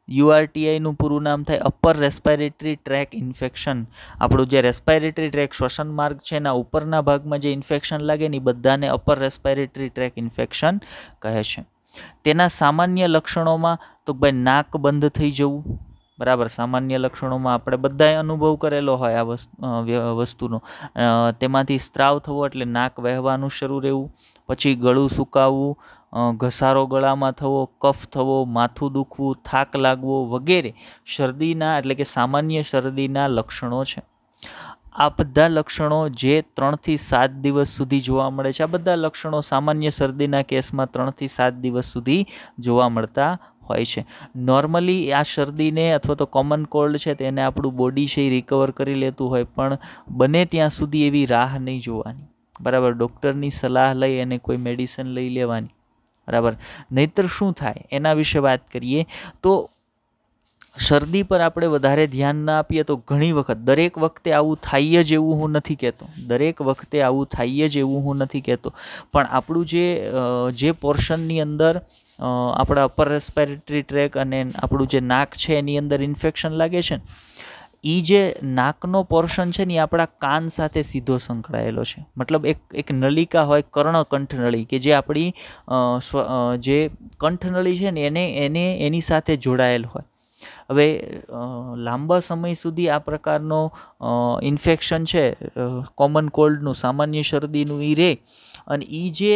URTI નું પૂરું નામ થાય અપર રેસ્પાયરેટરી ટ્રેક ઇન્ફેક્શન. આપણું જે રેસ્પાયરેટરી ટ્રેક શ્વસન માર્ગ છે એના ઉપરના ભાગમાં જે ઇન્ફેક્શન લાગે ને એ બધાને અપર રેસ્પાયરેટરી ટ્રેક ઇન્ફેક્શન કહે છે. તેના સામાન્ય લક્ષણોમાં તો ભાઈ નાક બંધ થઈ જવું, બરાબર. સામાન્ય લક્ષણોમાં આપણે બધાએ અનુભવ કરેલો હોય આ વસ્તુનો. તેમાંથી સ્ત્રાવ થવો એટલે નાક વહેવાનું શરૂ રહેવું, પછી ગળું સુકાવવું, ઘસારો ગળામાં થવો, કફ થવો, માથું દુખવું, થાક લાગવો વગેરે શરદીના એટલે કે સામાન્ય શરદીના લક્ષણો છે. આ બધા લક્ષણો જે 3 થી 7 દિવસ સુધી જોવા મળે છે, આ બધા લક્ષણો સામાન્ય શરદીના કેસમાં 3 થી 7 દિવસ સુધી જોવા મળતા હોય છે. નોર્મલી આ શરદીને અથવા તો કોમન કોલ્ડ છે તેને આપણું બોડી છે એ રિકવર કરી લેતું હોય, પણ બને ત્યાં સુધી એવી રાહ નહીં જોવાની, બરાબર. ડૉક્ટરની સલાહ લઈ અને કોઈ મેડિસિન લઈ લેવાની, બરાબર. નહીતર શું થાય એના વિશે વાત કરીએ તો શરદી પર આપણે વધારે ધ્યાન ના આપીએ તો ઘણી વખત, દરેક વખતે આવું થાય જ એવું હું નથી કહેતો, દરેક વખતે આવું થાય જ એવું હું નથી કહેતો, પણ આપણું જે પોર્શનની અંદર આપણા અપર રેસ્પિરેટરી ટ્રેક અને આપણું જે નાક છે એની અંદર ઇન્ફેક્શન લાગે છે ને, એ જે નાકનો પોર્શન છે ને એ આપણા કાન સાથે સીધો સંકળાયેલો છે. મતલબ એક નલિકા હોય, કર્ણકંઠનળી, કે જે આપણી જે કંઠનળી છે ને એની સાથે જોડાયેલ હોય. હવે લાંબા સમય સુધી આ પ્રકારનો ઇન્ફેક્શન છે કોમન કોલ્ડનું, સામાન્ય શરદીનું, એ રહે અને એ જે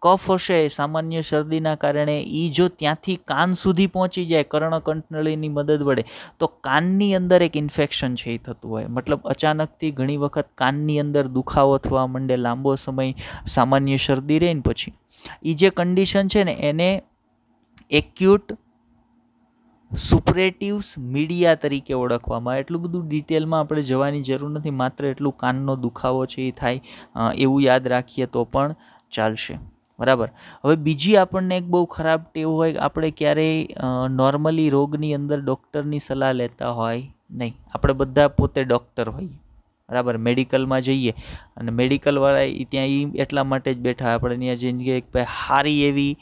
કફ હશે સામાન્ય શરદીના કારણે એ જો ત્યાંથી કાન સુધી પહોંચી જાય કર્ણકંઠનળીની મદદ વડે, તો કાનની અંદર એક ઇન્ફેક્શન છે એ થતું હોય. મતલબ અચાનકથી ઘણી વખત કાનની અંદર દુખાવો થવા માંડે, લાંબો સમય સામાન્ય શરદી રહે ને પછી એ જે કન્ડિશન છે ને એને એક્યુટ સુપરેટિવ્સ મીડિયા તરીકે ઓળખવામાં આવે. એટલું બધું ડિટેલમાં આપણે જવાની જરૂર નથી, માત્ર એટલું કાનનો દુખાવો છે એ થાય એવું યાદ રાખીએ તો પણ ચાલશે. બરાબર. હવે બીજી આપણને એક બહુ ખરાબ ટેવ હોય, આપણે ક્યારેય નોર્મલી રોગની અંદર ડૉક્ટરની સલાહ લેતા હોય નહીં. આપણે બધા પોતે ડૉક્ટર હોઈએ. બરાબર. મેડિકલમાં જઈએ અને મેડિકલવાળા ત્યાં એટલા માટે જ બેઠા, આપણે ત્યાં જઈને કે ભાઈ સારી એવી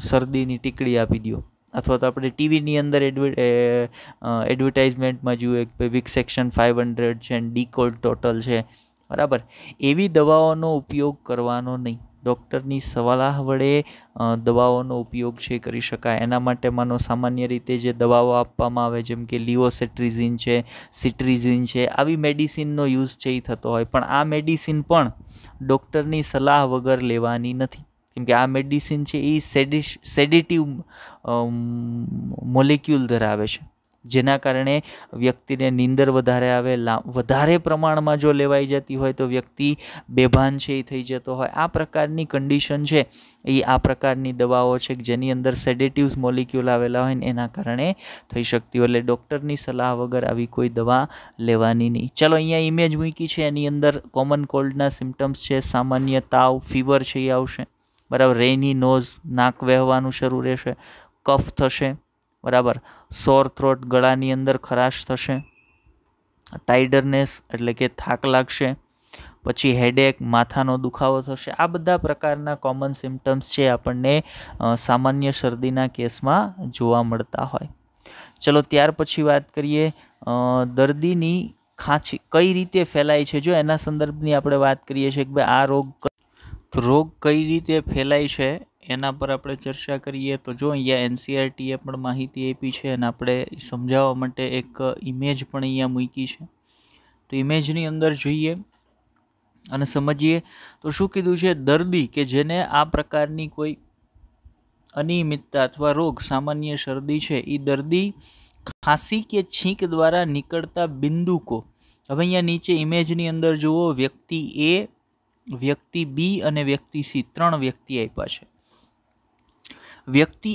શરદીની ટીકડી આપી દો, અથવા તો આપણે ટીવીની અંદર એડવર્ટાઇઝમેન્ટમાં જોઈએ કે ભાઈ વિક્સ એક્શન 500 છે, ડીકોડ ટોટલ છે. બરાબર. એવી દવાઓનો ઉપયોગ કરવાનો નહીં. ડૉક્ટરની સલાહ વડે દવાઓનો ઉપયોગ છે કરી શકાય. એના માટે માનો સામાન્ય રીતે જે દવાઓ આપવામાં આવે, જેમ કે લિવોસેટ્રિઝિન છે, સિટ્રિઝિન છે, આવી મેડિસિનનો યુઝ છે એ થતો હોય. પણ આ મેડિસિન પણ ડૉક્ટરની સલાહ વગર લેવાની નથી, કેમકે આ મેડિસિન છે એ સેડેટિવ મોલેક્યુલ ધરાવે છે, જેના કારણે વ્યક્તિને નીંદર વધારે આવે. વધારે પ્રમાણમાં જો લેવાઈ જતી હોય તો વ્યક્તિ બેભાન છે એ થઈ જતો હોય. આ પ્રકારની કન્ડિશન છે એ આ પ્રકારની દવાઓ છે જેની અંદર સેડેટિવ્સ મોલિક્યુલ આવેલા હોય ને એના કારણે થઈ શકતી હોય. એટલે ડૉક્ટરની સલાહ વગર આવી કોઈ દવા લેવાની નહીં. ચલો, અહીંયા ઇમેજ મૂકી છે, એની અંદર કોમન કોલ્ડના સિમ્ટમ્સ છે. સામાન્ય તાવ, ફીવર છે એ આવશે. બરાબર. રેની નોઝ, નાક વહેવાનું શરૂ રહેશે, કફ થશે. બરાબર. સોર થ્રોટ, ગળાની અંદર ખરાશ થશે, ટાઇડરનેસ એટલે કે થાક લાગશે, પછી હેડેક, માથાનો દુખાવો થશે. આ બધા પ્રકારના કોમન સિમ્ટમ્સ છે આપણને સામાન્ય શરદીના કેસમાં જોવા મળતા હોય. ચલો, ત્યાર પછી વાત કરીએ દર્દીની ખાંસી કઈ રીતે ફેલાય છે. જો એના સંદર્ભની આપણે વાત કરીએ છીએ કે ભાઈ આ રોગ કઈ રીતે ફેલાય છે એના પર આપણે ચર્ચા કરીએ. તો જો અહીંયા એનસીઆરટીએ પણ માહિતી આપી છે અને આપણે સમજાવવા માટે એક ઇમેજ પણ અહીંયા મૂકી છે. તો ઇમેજની અંદર જોઈએ અને સમજીએ તો શું કીધું છે, દર્દી કે જેને આ પ્રકારની કોઈ અનિયમિતતા અથવા રોગ, સામાન્ય શરદી છે, એ દર્દી ખાંસી કે છીંક દ્વારા નીકળતા બિંદુકો. હવે અહીંયા નીચે ઇમેજની અંદર જુઓ, વ્યક્તિ એ, વ્યક્તિ બી અને વ્યક્તિ સી, 3 વ્યક્તિ આપ્યા છે. વ્યક્તિ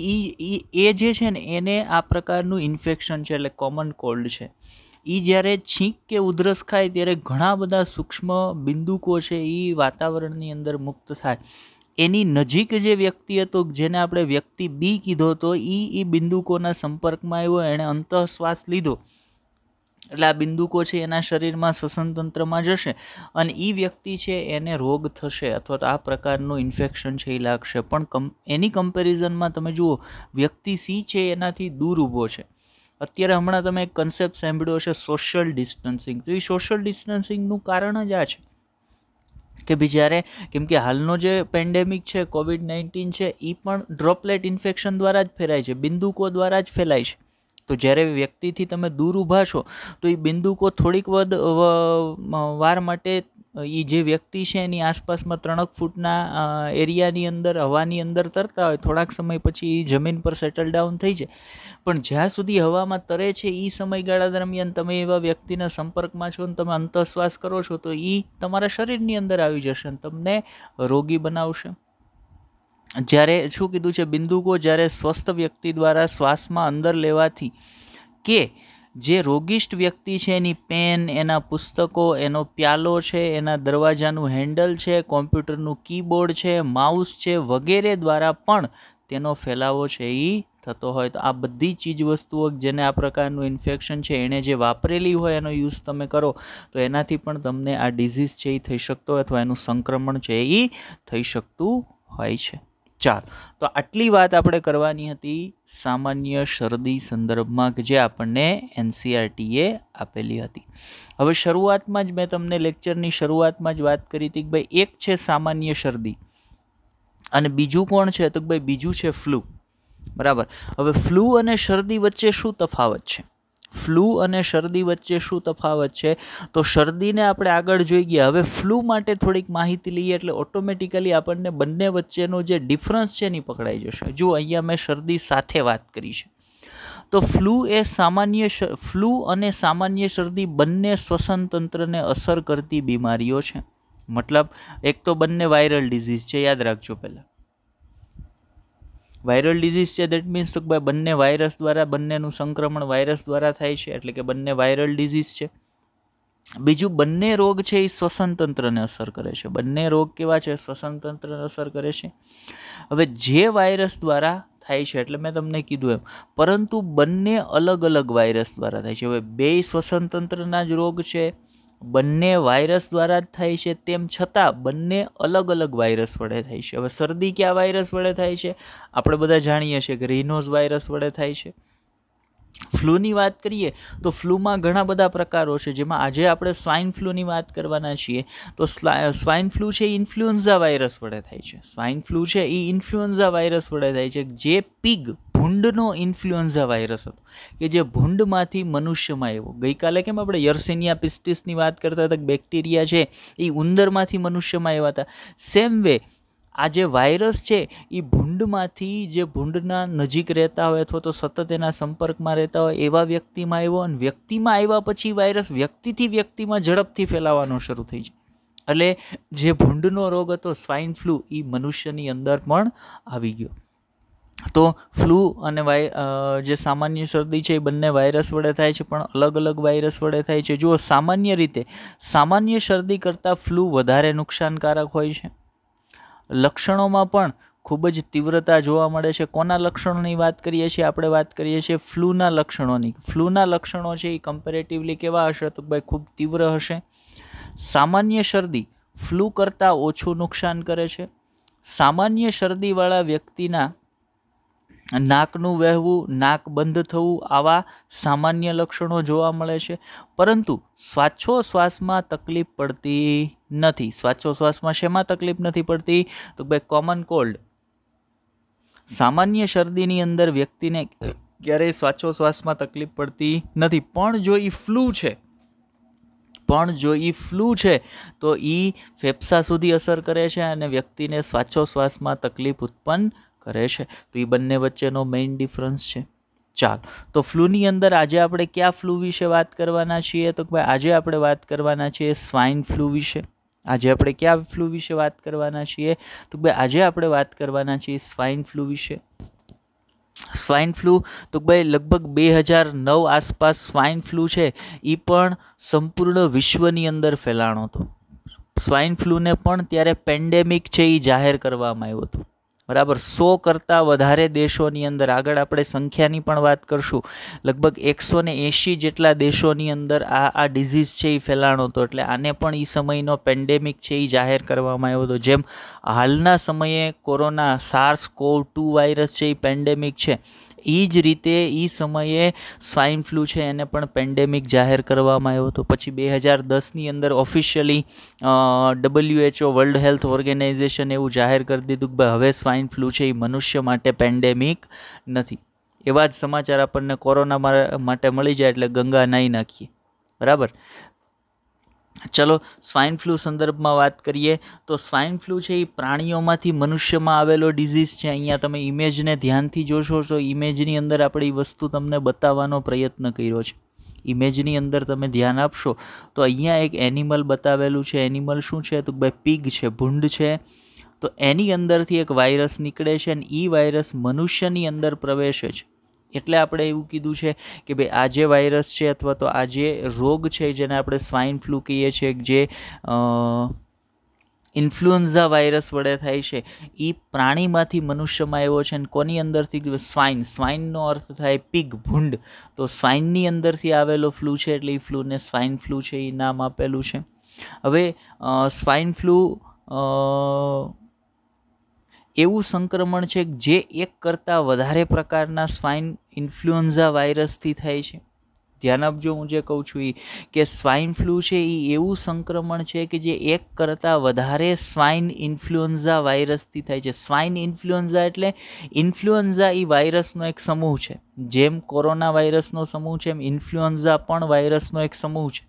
એ જે છે ને એને આ પ્રકારનું ઇન્ફેક્શન છે, એટલે કોમન કોલ્ડ છે. એ જ્યારે છીંક કે ઉધરસ ખાય ત્યારે ઘણા બધા સૂક્ષ્મ બિંદુકો છે એ વાતાવરણની અંદર મુક્ત થાય. એની નજીક જે વ્યક્તિ હતો, જેને આપણે વ્યક્તિ બી કીધો હતો, એ બિંદુકોના સંપર્કમાં આવ્યો, એણે અંતઃશ્વાસ લીધો, એટલે આ બિંદુકો છે એના શરીરમાં શ્વસન તંત્રમાં જશે અને એ વ્યક્તિ છે એને રોગ થશે અથવા તો આ પ્રકારનું ઇન્ફેક્શન છે એ લાગશે. પણ એની કમ્પેરિઝનમાં તમે જુઓ, વ્યક્તિ સી છે એનાથી દૂર ઊભો છે. અત્યારે હમણાં તમે એક કન્સેપ્ટ સાંભળ્યો હશે, સોશિયલ ડિસ્ટન્સિંગ. તો એ સોશિયલ ડિસ્ટન્સિંગનું કારણ જ આ છે કે ભાઈ જ્યારે, કેમ કે હાલનો જે પેન્ડેમિક છે, COVID-19 છે, એ પણ ડ્રોપલેટ ઇન્ફેક્શન દ્વારા જ ફેલાય છે, બિંદુકો દ્વારા જ ફેલાય છે. તો જ્યારે વ્યક્તિથી તમે દૂર ઊભા છો તો એ બિંદુકો થોડીક વાર માટે એ જે વ્યક્તિ છે એની આસપાસમાં 3 ફૂટના એરિયાની અંદર, હવાની અંદર તરતા હોય, થોડાક સમય પછી એ જમીન પર સેટલ ડાઉન થઈ જાય. પણ જ્યાં સુધી હવામાં તરે છે એ સમયગાળા દરમિયાન તમે એવા વ્યક્તિના સંપર્કમાં છો અને તમે અંતઃશ્વાસ કરો છો તો એ તમારા શરીરની અંદર આવી જશે અને તમને રોગી બનાવશે. જ્યારે શું કીધું છે, બિંદુકો જ્યારે સ્વસ્થ વ્યક્તિ દ્વારા શ્વાસમાં અંદર લેવાથી કે જે રોગિષ્ટ વ્યક્તિ છે એની પેન, એના પુસ્તકો, એનો પ્યાલો છે, એના દરવાજાનું હેન્ડલ છે, કોમ્પ્યુટરનું કીબોર્ડ છે, માઉસ છે વગેરે દ્વારા પણ તેનો ફેલાવો છે એ થતો હોય. તો આ બધી ચીજ વસ્તુઓ જેને આ પ્રકારનું ઇન્ફેક્શન છે એણે જે વાપરેલી હોય એનો યુઝ તમે કરો તો એનાથી પણ તમને આ ડિઝીઝ છે એ થઈ શકતો હોય અથવા એનું સંક્રમણ છે એ થઈ શકતું હોય છે. ચાલો, તો આટલી વાત આપણે કરવાની હતી સામાન્ય શરદી સંદર્ભમાં કે જે આપણને NCERTએ આપેલી હતી. હવે શરૂઆતમાં જ મેં તમને લેક્ચરની શરૂઆતમાં જ વાત કરી હતી કે ભાઈ એક છે સામાન્ય શરદી અને બીજું કોણ છે તો ભાઈ બીજું છે ફ્લૂ. બરાબર. હવે ફ્લૂ અને શરદી વચ્ચે શું તફાવત છે? ફ્લૂ અને શરદી વચ્ચે શું તફાવત છે? તો શરદીને આપણે આગળ જોઈ ગયા. હવે ફ્લૂ માટે થોડીક માહિતી લઈએ એટલે ઓટોમેટિકલી આપણને બંને વચ્ચેનો જે ડિફરન્સ છે એની પકડાઈ જશે. જો અહીંયા મેં શરદી સાથે વાત કરી છે, તો ફ્લૂ અને સામાન્ય શરદી બંને શ્વસન તંત્રને અસર કરતી બીમારીઓ છે. મતલબ એક તો બંને વાયરલ ડિઝીઝ છે, યાદ રાખજો. પહેલાં વાયરલ ડિઝીઝ છે, દેટ મીન્સ તો બંને વાયરસ દ્વારા, બંનેનું સંક્રમણ વાયરસ દ્વારા થાય છે, એટલે કે બંને વાયરલ ડિઝીઝ છે. બીજું, બંને રોગ છે એ શ્વસન તંત્રને અસર કરે છે. બંને રોગ કેવા છે? શ્વસન તંત્રને અસર કરે છે. હવે જે વાયરસ દ્વારા થાય છે, એટલે મેં તમને કીધું એમ, પરંતુ બંને અલગ અલગ વાયરસ દ્વારા થાય છે. હવે બે શ્વસન તંત્રના જ રોગ છે, બંને વાયરસ દ્વારા જ થાય છે, તેમ છતાં બંને અલગ અલગ વાયરસ વડે થાય છે. હવે શરદી કયા વાયરસ વડે થાય છે? આપણે બધા જાણીએ છીએ કે રિનોઝ વાયરસ વડે થાય છે. ફ્લૂની વાત કરીએ તો ફ્લૂમાં ઘણા બધા પ્રકારો છે, જેમાં આજે આપણે સ્વાઇન ફ્લૂની વાત કરવાના છીએ. તો સ્વાઇન ફ્લૂ છે એ ઇન્ફ્લુએન્ઝા વાયરસ વડે થાય છે. સ્વાઇન ફ્લૂ છે એ ઇન્ફ્લુએન્ઝા વાયરસ વડે થાય છે, જે પીગ ભૂંડનો ઇન્ફ્લુએન્ઝા વાયરસ હતો કે જે ભૂંડમાંથી મનુષ્યમાં આવ્યો. ગઈકાલે કેમ આપણે યર્સિનિયા પિસ્ટિસની વાત કરતા હતા કે બેક્ટેરિયા છે એ ઉંદરમાંથી મનુષ્યમાં આવ્યા હતા. સેમ વે આ જે વાયરસ છે એ ભૂંડમાંથી, જે ભૂંડના નજીક રહેતા હોય અથવા તો સતત એના સંપર્કમાં રહેતા હોય એવા વ્યક્તિમાં આવ્યો, અને વ્યક્તિમાં આવ્યા પછી વાયરસ વ્યક્તિથી વ્યક્તિમાં ઝડપથી ફેલાવાનો શરૂ થઈ જાય. એટલે જે ભૂંડનો રોગ હતો સ્વાઇન ફ્લૂ એ મનુષ્યની અંદર પણ આવી ગયો. તો ફ્લૂ અને જે સામાન્ય શરદી છે એ બંને વાયરસ વડે થાય છે, પણ અલગ અલગ વાયરસ વડે થાય છે. જુઓ, સામાન્ય રીતે સામાન્ય શરદી કરતાં ફ્લૂ વધારે નુકસાનકારક હોય છે. લક્ષણોમાં પણ ખૂબ જ તીવ્રતા જોવા મળે છે. કોના લક્ષણોની વાત કરીએ છીએ? આપણે વાત કરીએ છીએ ફ્લૂના લક્ષણોની. ફ્લૂના લક્ષણો છે એ કમ્પેરેટિવલી કેવા હશે? તો ભાઈ ખૂબ તીવ્ર હશે. સામાન્ય શરદી ફ્લૂ કરતાં ઓછું નુકસાન કરે છે. સામાન્ય શરદીવાળા વ્યક્તિના નાકનું વહેવું, નાક બંધ થવું, આવા સામાન્ય લક્ષણો જોવા મળે છે. પરંતુ શ્વાસોશ્વાસમાં તકલીફ પડતી નથી. શ્વાસોશ્વાસમાં શેમાં તકલીફ નથી પડતી? તો ભાઈ કોમન કોલ્ડ. સામાન્ય શરદીની અંદર વ્યક્તિને ક્યારેય શ્વાસોશ્વાસમાં તકલીફ પડતી નથી. પણ જો એ ફ્લૂ છે તો એ ફેફસા સુધી અસર કરે છે અને વ્યક્તિને શ્વાસોશ્વાસમાં તકલીફ ઉત્પન્ન કરે છે. તો એ બંને વચ્ચેનો મેઇન ડિફરન્સ છે. ચાલો, તો ફ્લૂની અંદર આજે આપણે કયા ફ્લૂ વિશે વાત કરવાના છીએ? તો ભાઈ આજે આપણે વાત કરવાના છીએ સ્વાઇન ફ્લૂ વિશે. આજે આપણે કયા ફ્લૂ વિશે વાત કરવાના છીએ? તો ભાઈ આજે આપણે વાત કરવાના છીએ સ્વાઇન ફ્લૂ વિશે. સ્વાઇન ફ્લૂ તો ભાઈ લગભગ 2009 આસપાસ સ્વાઇન ફ્લૂ છે એ પણ સંપૂર્ણ વિશ્વની અંદર ફેલાણો હતો. સ્વાઇન ફ્લૂને પણ ત્યારે પેન્ડેમિક છે એ જાહેર કરવામાં આવ્યો હતો. બરાબર. 100 કરતાં વધારે દેશોની અંદર, આગળ આપણે સંખ્યાની પણ વાત કરશું, લગભગ 180 જેટલા દેશોની અંદર આ ડિઝીઝ છે એ ફેલાણો હતો. એટલે આને પણ એ સમયનો પેન્ડેમિક છે એ જાહેર કરવામાં આવ્યો હતો. જેમ હાલના સમયે કોરોના SARS-CoV-2 વાયરસ છે એ પેન્ડેમિક છે, એ જ રીતે એ સમયે સ્વાઇન ફ્લૂ છે એને પણ પેન્ડેમિક જાહેર કરવામાં આવ્યો હતો. પછી 2010ની અંદર officially WHO world health organization એવું જાહેર કરી દીધું કે ભાઈ હવે સ્વાઇન ફ્લૂ છે એ મનુષ્ય માટે પેન્ડેમિક નથી. એવા જ સમાચાર આપણને કોરોના માટે મળી જાય એટલે ગંગા નાહી નાખીએ. બરાબર. ચલો, સ્વાઇન ફ્લૂ સંદર્ભમાં વાત કરીએ તો સ્વાઇન ફ્લૂ છે એ પ્રાણીઓમાંથી મનુષ્યમાં આવેલો ડિઝીઝ છે. અહીંયા તમે ઇમેજને ધ્યાનથી જોશો તો ઇમેજની અંદર આપણે એ વસ્તુ તમને બતાવવાનો પ્રયત્ન કર્યો છે. ઇમેજની અંદર તમે ધ્યાન આપશો તો અહીંયા એક એનિમલ બતાવેલું છે. એનિમલ શું છે? તો ભાઈ પીગ છે, ભૂંડ છે. તો એની અંદરથી એક વાયરસ નીકળે છે અને એ વાયરસ મનુષ્યની અંદર પ્રવેશે છે. એટલે આપણે એવું કીધું છે કે ભાઈ આ જે વાયરસ છે અથવા તો આ જે રોગ છે જેને આપણે સ્વાઇન ફ્લૂ કહીએ છીએ, જે ઇન્ફ્લુએન્ઝા વાયરસ વડે થાય છે, એ પ્રાણીમાંથી મનુષ્યમાં આવ્યો છે. અને કોની અંદરથી? સ્વાઇનનો અર્થ થાય પીગ, ભૂંડ. તો સ્વાઇનની અંદરથી આવેલો ફ્લૂ છે એટલે એ ફ્લૂને સ્વાઇન ફ્લૂ છે એ નામ આપેલું છે. હવે સ્વાઇન ફ્લૂ એવું સંક્રમણ છે જે એક કરતાં વધારે પ્રકારના સ્વાઇન ઇન્ફ્લુએન્ઝા વાયરસથી થાય છે. ધ્યાન આપજો, હું જે કહું છું કે સ્વાઇન ફ્લૂ છે એ એવું સંક્રમણ છે કે જે એક કરતાં વધારે સ્વાઇન ઇન્ફ્લુએન્ઝા વાયરસથી થાય છે. સ્વાઇન ઇન્ફ્લુએન્ઝા એટલે ઇન્ફ્લુએન્ઝા એ વાયરસનો એક સમૂહ છે. જેમ કોરોના વાયરસનો સમૂહ છે એમ ઇન્ફ્લુએન્ઝા પણ વાયરસનો એક સમૂહ છે.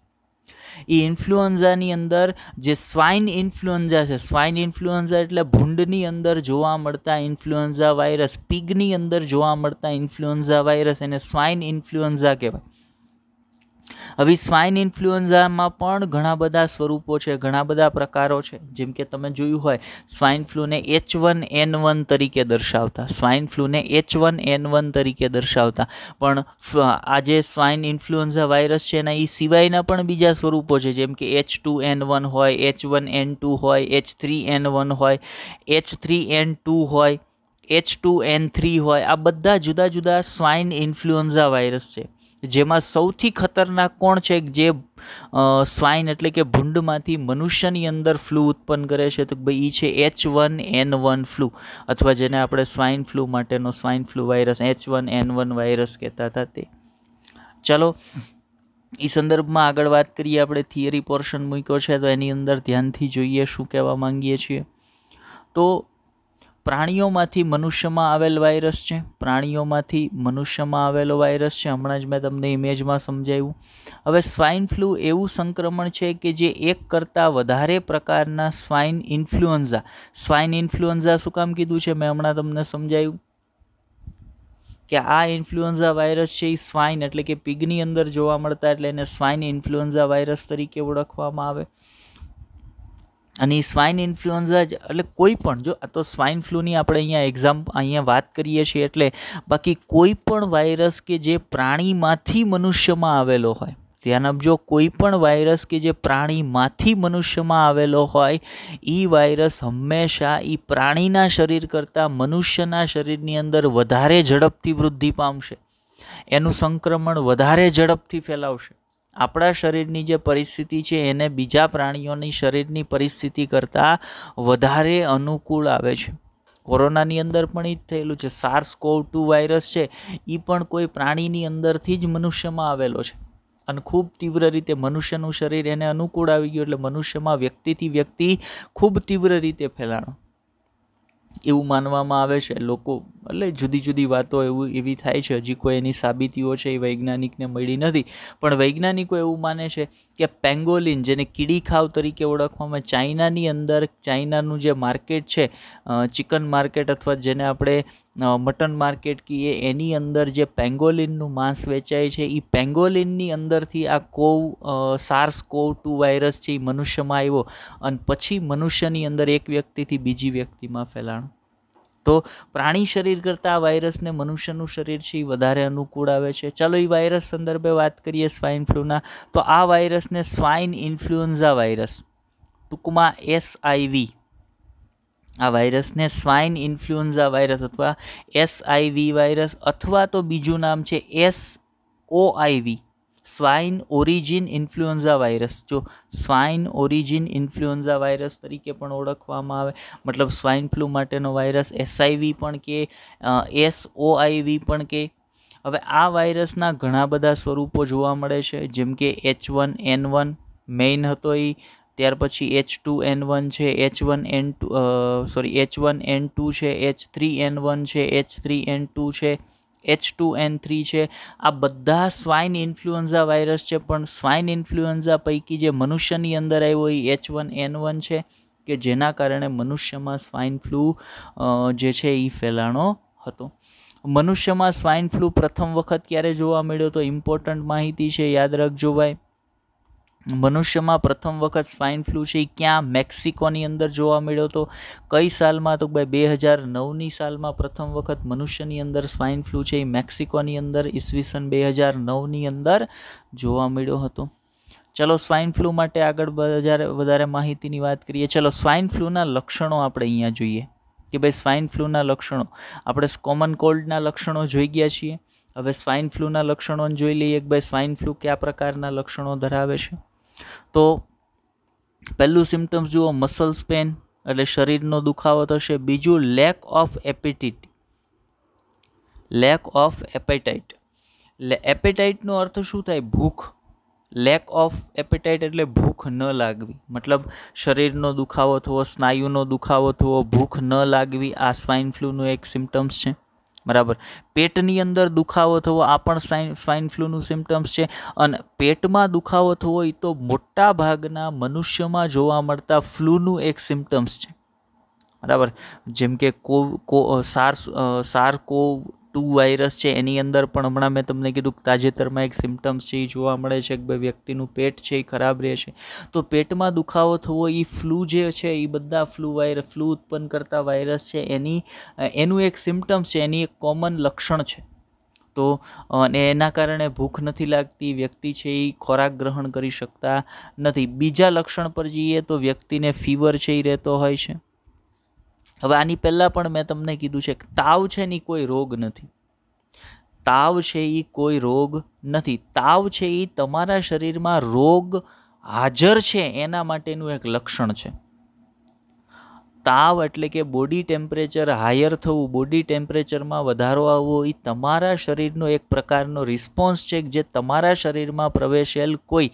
એ ઇન્ફ્લુએન્ઝાની અંદર જે સ્વાઇન ઇન્ફ્લુએન્ઝા છે, સ્વાઇન ઇન્ફ્લુએન્ઝા એટલે ભૂંડની અંદર જોવા મળતા ઇન્ફ્લુએન્ઝા વાયરસ, પીગની અંદર જોવા મળતા ઇન્ફ્લુએન્ઝા વાયરસ, એને સ્વાઇન ઇન્ફ્લુએન્ઝા કહેવાય. હવે સ્વાઇન ઇન્ફ્લુએન્ઝામાં પણ ઘણા બધા સ્વરૂપો છે, ઘણા બધા પ્રકારો છે. જેમ કે તમે જોયું હોય સ્વાઇન ફ્લૂને H1N1 તરીકે દર્શાવતા, સ્વાઇન ફ્લૂને H1N1 તરીકે દર્શાવતા, પણ આ જે સ્વાઇન ઇન્ફ્લુએન્ઝા વાયરસ છે એના એ સિવાયના પણ બીજા સ્વરૂપો છે. જેમ કે H2N1 હોય, H1N2 હોય, H3N1 હોય, H3N2 હોય, H2N3 હોય. આ બધા જુદા જુદા સ્વાઇન ઇન્ફ્લુએન્ઝા વાયરસ છે. જેમાં સૌથી ખતરનાક કોણ છે? જે સ્વાઇન એટલે કે ભૂંડમાંથી મનુષ્યની અંદર ફ્લૂ ઉત્પન્ન કરે છે, તો ભાઈ એ છે H1N1 ફ્લૂ, અથવા જેને આપણે સ્વાઇન ફ્લૂ માટેનો swine flu virus H1N1 virus કહેતા હતા તે. ચાલો એ સંદર્ભમાં આગળ વાત કરીએ. આપણે થિયરી પોર્શન મૂક્યો છે તો એની અંદર ધ્યાનથી જોઈએ શું કહેવા માંગીએ છીએ. તો પ્રાણીઓમાંથી મનુષ્યમાં આવેલ વાયરસ છે, પ્રાણીઓમાંથી મનુષ્યમાં આવેલો વાયરસ છે. હમણાં જ મેં તમને ઇમેજમાં સમજાવ્યું. હવે સ્વાઇન ફ્લૂ એવું સંક્રમણ છે કે જે એક કરતાં વધારે પ્રકારના સ્વાઇન ઇન્ફ્લુએન્ઝા, સ્વાઇન ઇન્ફ્લુએન્ઝા શું કામ કીધું છે મેં હમણાં તમને સમજાવ્યું કે આ ઇન્ફ્લુએન્ઝા વાયરસ છે એ સ્વાઇન એટલે કે પીગની અંદર જોવા મળતા, એટલે એને સ્વાઇન ઇન્ફ્લુએન્ઝા વાયરસ તરીકે ઓળખવામાં આવે. અને સ્વાઇન ઇન્ફ્લુએન્ઝા એટલે કોઈ પણ, જો આ તો સ્વાઇન ફ્લૂની આપણે અહીંયા વાત કરીએ છીએ, એટલે બાકી કોઈ પણ વાયરસ કે જે પ્રાણીમાંથી મનુષ્યમાં આવેલો હોય, ધ્યાન આપજો, કોઈ પણ વાયરસ કે જે પ્રાણીમાંથી મનુષ્યમાં આવેલો હોય, એ વાયરસ હંમેશા એ પ્રાણીના શરીર કરતાં મનુષ્યના શરીરની અંદર વધારે ઝડપથી વૃદ્ધિ પામશે, એનું સંક્રમણ વધારે ઝડપથી ફેલાવશે. આપણા શરીરની જે પરિસ્થિતિ છે એને બીજા પ્રાણીઓની શરીરની પરિસ્થિતિ કરતાં વધારે અનુકૂળ આવે છે. કોરોનાની અંદર પણ એ જ થયેલું છે. SARS-CoV-2 વાયરસ છે એ પણ કોઈ પ્રાણીની અંદરથી જ મનુષ્યમાં આવેલો છે અને ખૂબ તીવ્ર રીતે મનુષ્યનું શરીર એને અનુકૂળ આવી ગયું, એટલે મનુષ્યમાં વ્યક્તિથી વ્યક્તિ ખૂબ તીવ્ર રીતે ફેલાણો એવું માનવામાં આવે છે. લોકો એટલે જુદી જુદી વાતો એવી થાય છે, હજી કોઈ એની સાબિતીઓ છે એ વૈજ્ઞાનિકને મળી નથી, પણ વૈજ્ઞાનિકો એવું માને છે કે પેંગોલિન, જેને કીડી ખાવ તરીકે ઓળખવામાં, ચાઇનાની અંદર, ચાઇનાનું જે માર્કેટ છે, ચિકન માર્કેટ અથવા જેને આપણે મટન માર્કેટ કહીએ, એની અંદર જે પેંગોલિનનું માંસ વેચાય છે, એ પેંગોલિનની અંદરથી આ SARS-CoV-2 વાયરસ છે એ મનુષ્યમાં આવ્યો અને પછી મનુષ્યની અંદર એક વ્યક્તિથી બીજી વ્યક્તિમાં ફેલાણો. તો પ્રાણી શરીર કરતાં આ વાયરસને મનુષ્યનું શરીર છે એ વધારે અનુકૂળ આવે છે. ચાલો એ વાયરસ સંદર્ભે વાત કરીએ સ્વાઇન ફ્લૂના. તો આ વાયરસને સ્વાઇન ઇન્ફ્લુએન્ઝા વાયરસ, ટૂંકમાં SIV, આ વાયરસને સ્વાઇન ઇન્ફ્લુએન્ઝા વાયરસ અથવા SIV વાયરસ, અથવા તો બીજું નામ છે SOIV, swine origin influenza virus. જો સ્વાઇન ઓરિજિન ઇન્ફ્લુએન્ઝા વાયરસ તરીકે પણ ઓળખવામાં આવે, મતલબ સ્વાઇન ફ્લૂ માટેનો વાયરસ SIV પણ કે SOIV પણ કે. હવે આ વાયરસના ઘણા બધા સ્વરૂપો જોવા મળે છે, જેમ કે H1N1 મેઇન હતો એ, ત્યાર પછી H2N1 છે, H1N2 છે, H3N1 છે, H3N2 છે, H2N3 છે. આ બધા સ્વાઇન ઇન્ફ્લુએન્ઝા વાયરસ છે, પણ સ્વાઇન ઇન્ફ્લુએન્ઝા પૈકી જે મનુષ્યની અંદર આવ્યો એ H1N1 છે, કે જેના કારણે મનુષ્યમાં સ્વાઇન ફ્લૂ જે છે એ ફેલાણો હતો. મનુષ્યમાં સ્વાઇન ફ્લૂ પ્રથમ વખત ક્યારે જોવા મળ્યો? તો ઇમ્પોર્ટન્ટ માહિતી છે, યાદ રાખજો ભાઈ. મનુષ્યમાં પ્રથમ વખત સ્વાઇન ફ્લૂ છે એ ક્યાં? મેક્સિકોની અંદર જોવા મળ્યો હતો. કઈ સાલમાં? તો ભાઈ 2009ની સાલમાં પ્રથમ વખત મનુષ્યની અંદર સ્વાઇન ફ્લૂ છે એ મેક્સિકોની અંદર ઈસવીસન 2009ની અંદર જોવા મળ્યો હતો. ચલો સ્વાઇન ફ્લૂ માટે આગળ વધારે માહિતીની વાત કરીએ. ચલો સ્વાઇન ફ્લૂના લક્ષણો આપણે અહીંયા જોઈએ કે ભાઈ સ્વાઇન ફ્લૂના લક્ષણો, આપણે કોમન કોલ્ડના લક્ષણો જોઈ ગયા છીએ. હવે સ્વાઇન ફ્લૂના લક્ષણો જોઈ લઈએ કે ભાઈ સ્વાઇન ફ્લૂ કયા પ્રકારના લક્ષણો ધરાવે છે. તો પહેલું સિમ્ટમ્સ જુઓ, મસલ્સ પેન, એટલે શરીરનો દુખાવો થશે. બીજું lack of appetite, lack of appetite. એપેટાઇટનો અર્થ શું થાય? ભૂખ. લેક ઓફ એપેટાઇટ એટલે ભૂખ ન લાગવી, મતલબ શરીરનો દુખાવો થવો, સ્નાયુનો દુખાવો થવો, ભૂખ ન લાગવી, આ સ્વાઇન ફ્લૂનું એક સિમ્ટમ્સ છે. બરાબર. પેટની અંદર દુખાવો થવો, આ પણ સ્વાઇન ફ્લૂનું સિમ્ટમ્સ છે. અને પેટમાં દુખાવો થવો એ તો મોટા ભાગના મનુષ્યમાં જોવા મળતા ફ્લૂનું એક સિમ્ટમ્સ છે. બરાબર. જેમ કે SARS-CoV-2 વાયરસ છે, એની અંદર પણ હમણાં મેં તમને કીધું તાજેતરમાં એક સિમ્ટમ્સ છે એ જોવા મળે છે કે ભાઈ વ્યક્તિનું પેટ છે એ ખરાબ રહે છે. તો પેટમાં દુખાવો થવો એ ફ્લૂ જે છે એ બધા ફ્લૂ ઉત્પન્ન કરતા વાયરસ છે એનું એક સિમ્ટમ્સ છે, એની એક કોમન લક્ષણ છે. તો અને એના કારણે ભૂખ નથી લાગતી, વ્યક્તિ છે એ ખોરાક ગ્રહણ કરી શકતા નથી. બીજા લક્ષણ પર જઈએ તો વ્યક્તિને ફીવર છે એ રહેતો હોય છે. હવે આની પહેલાં પણ મેં તમને કીધું છે કે તાવ છે ને કોઈ રોગ નથી. તાવ છે એ કોઈ રોગ નથી. તાવ છે એ તમારા શરીરમાં રોગ હાજર છે એના માટેનું એક લક્ષણ છે. તાવ એટલે કે બોડી ટેમ્પરેચર હાયર થવું, બોડી ટેમ્પરેચરમાં વધારો આવવો એ તમારા શરીરનો એક પ્રકારનો રિસ્પોન્સ છે જે તમારા શરીરમાં પ્રવેશેલ કોઈ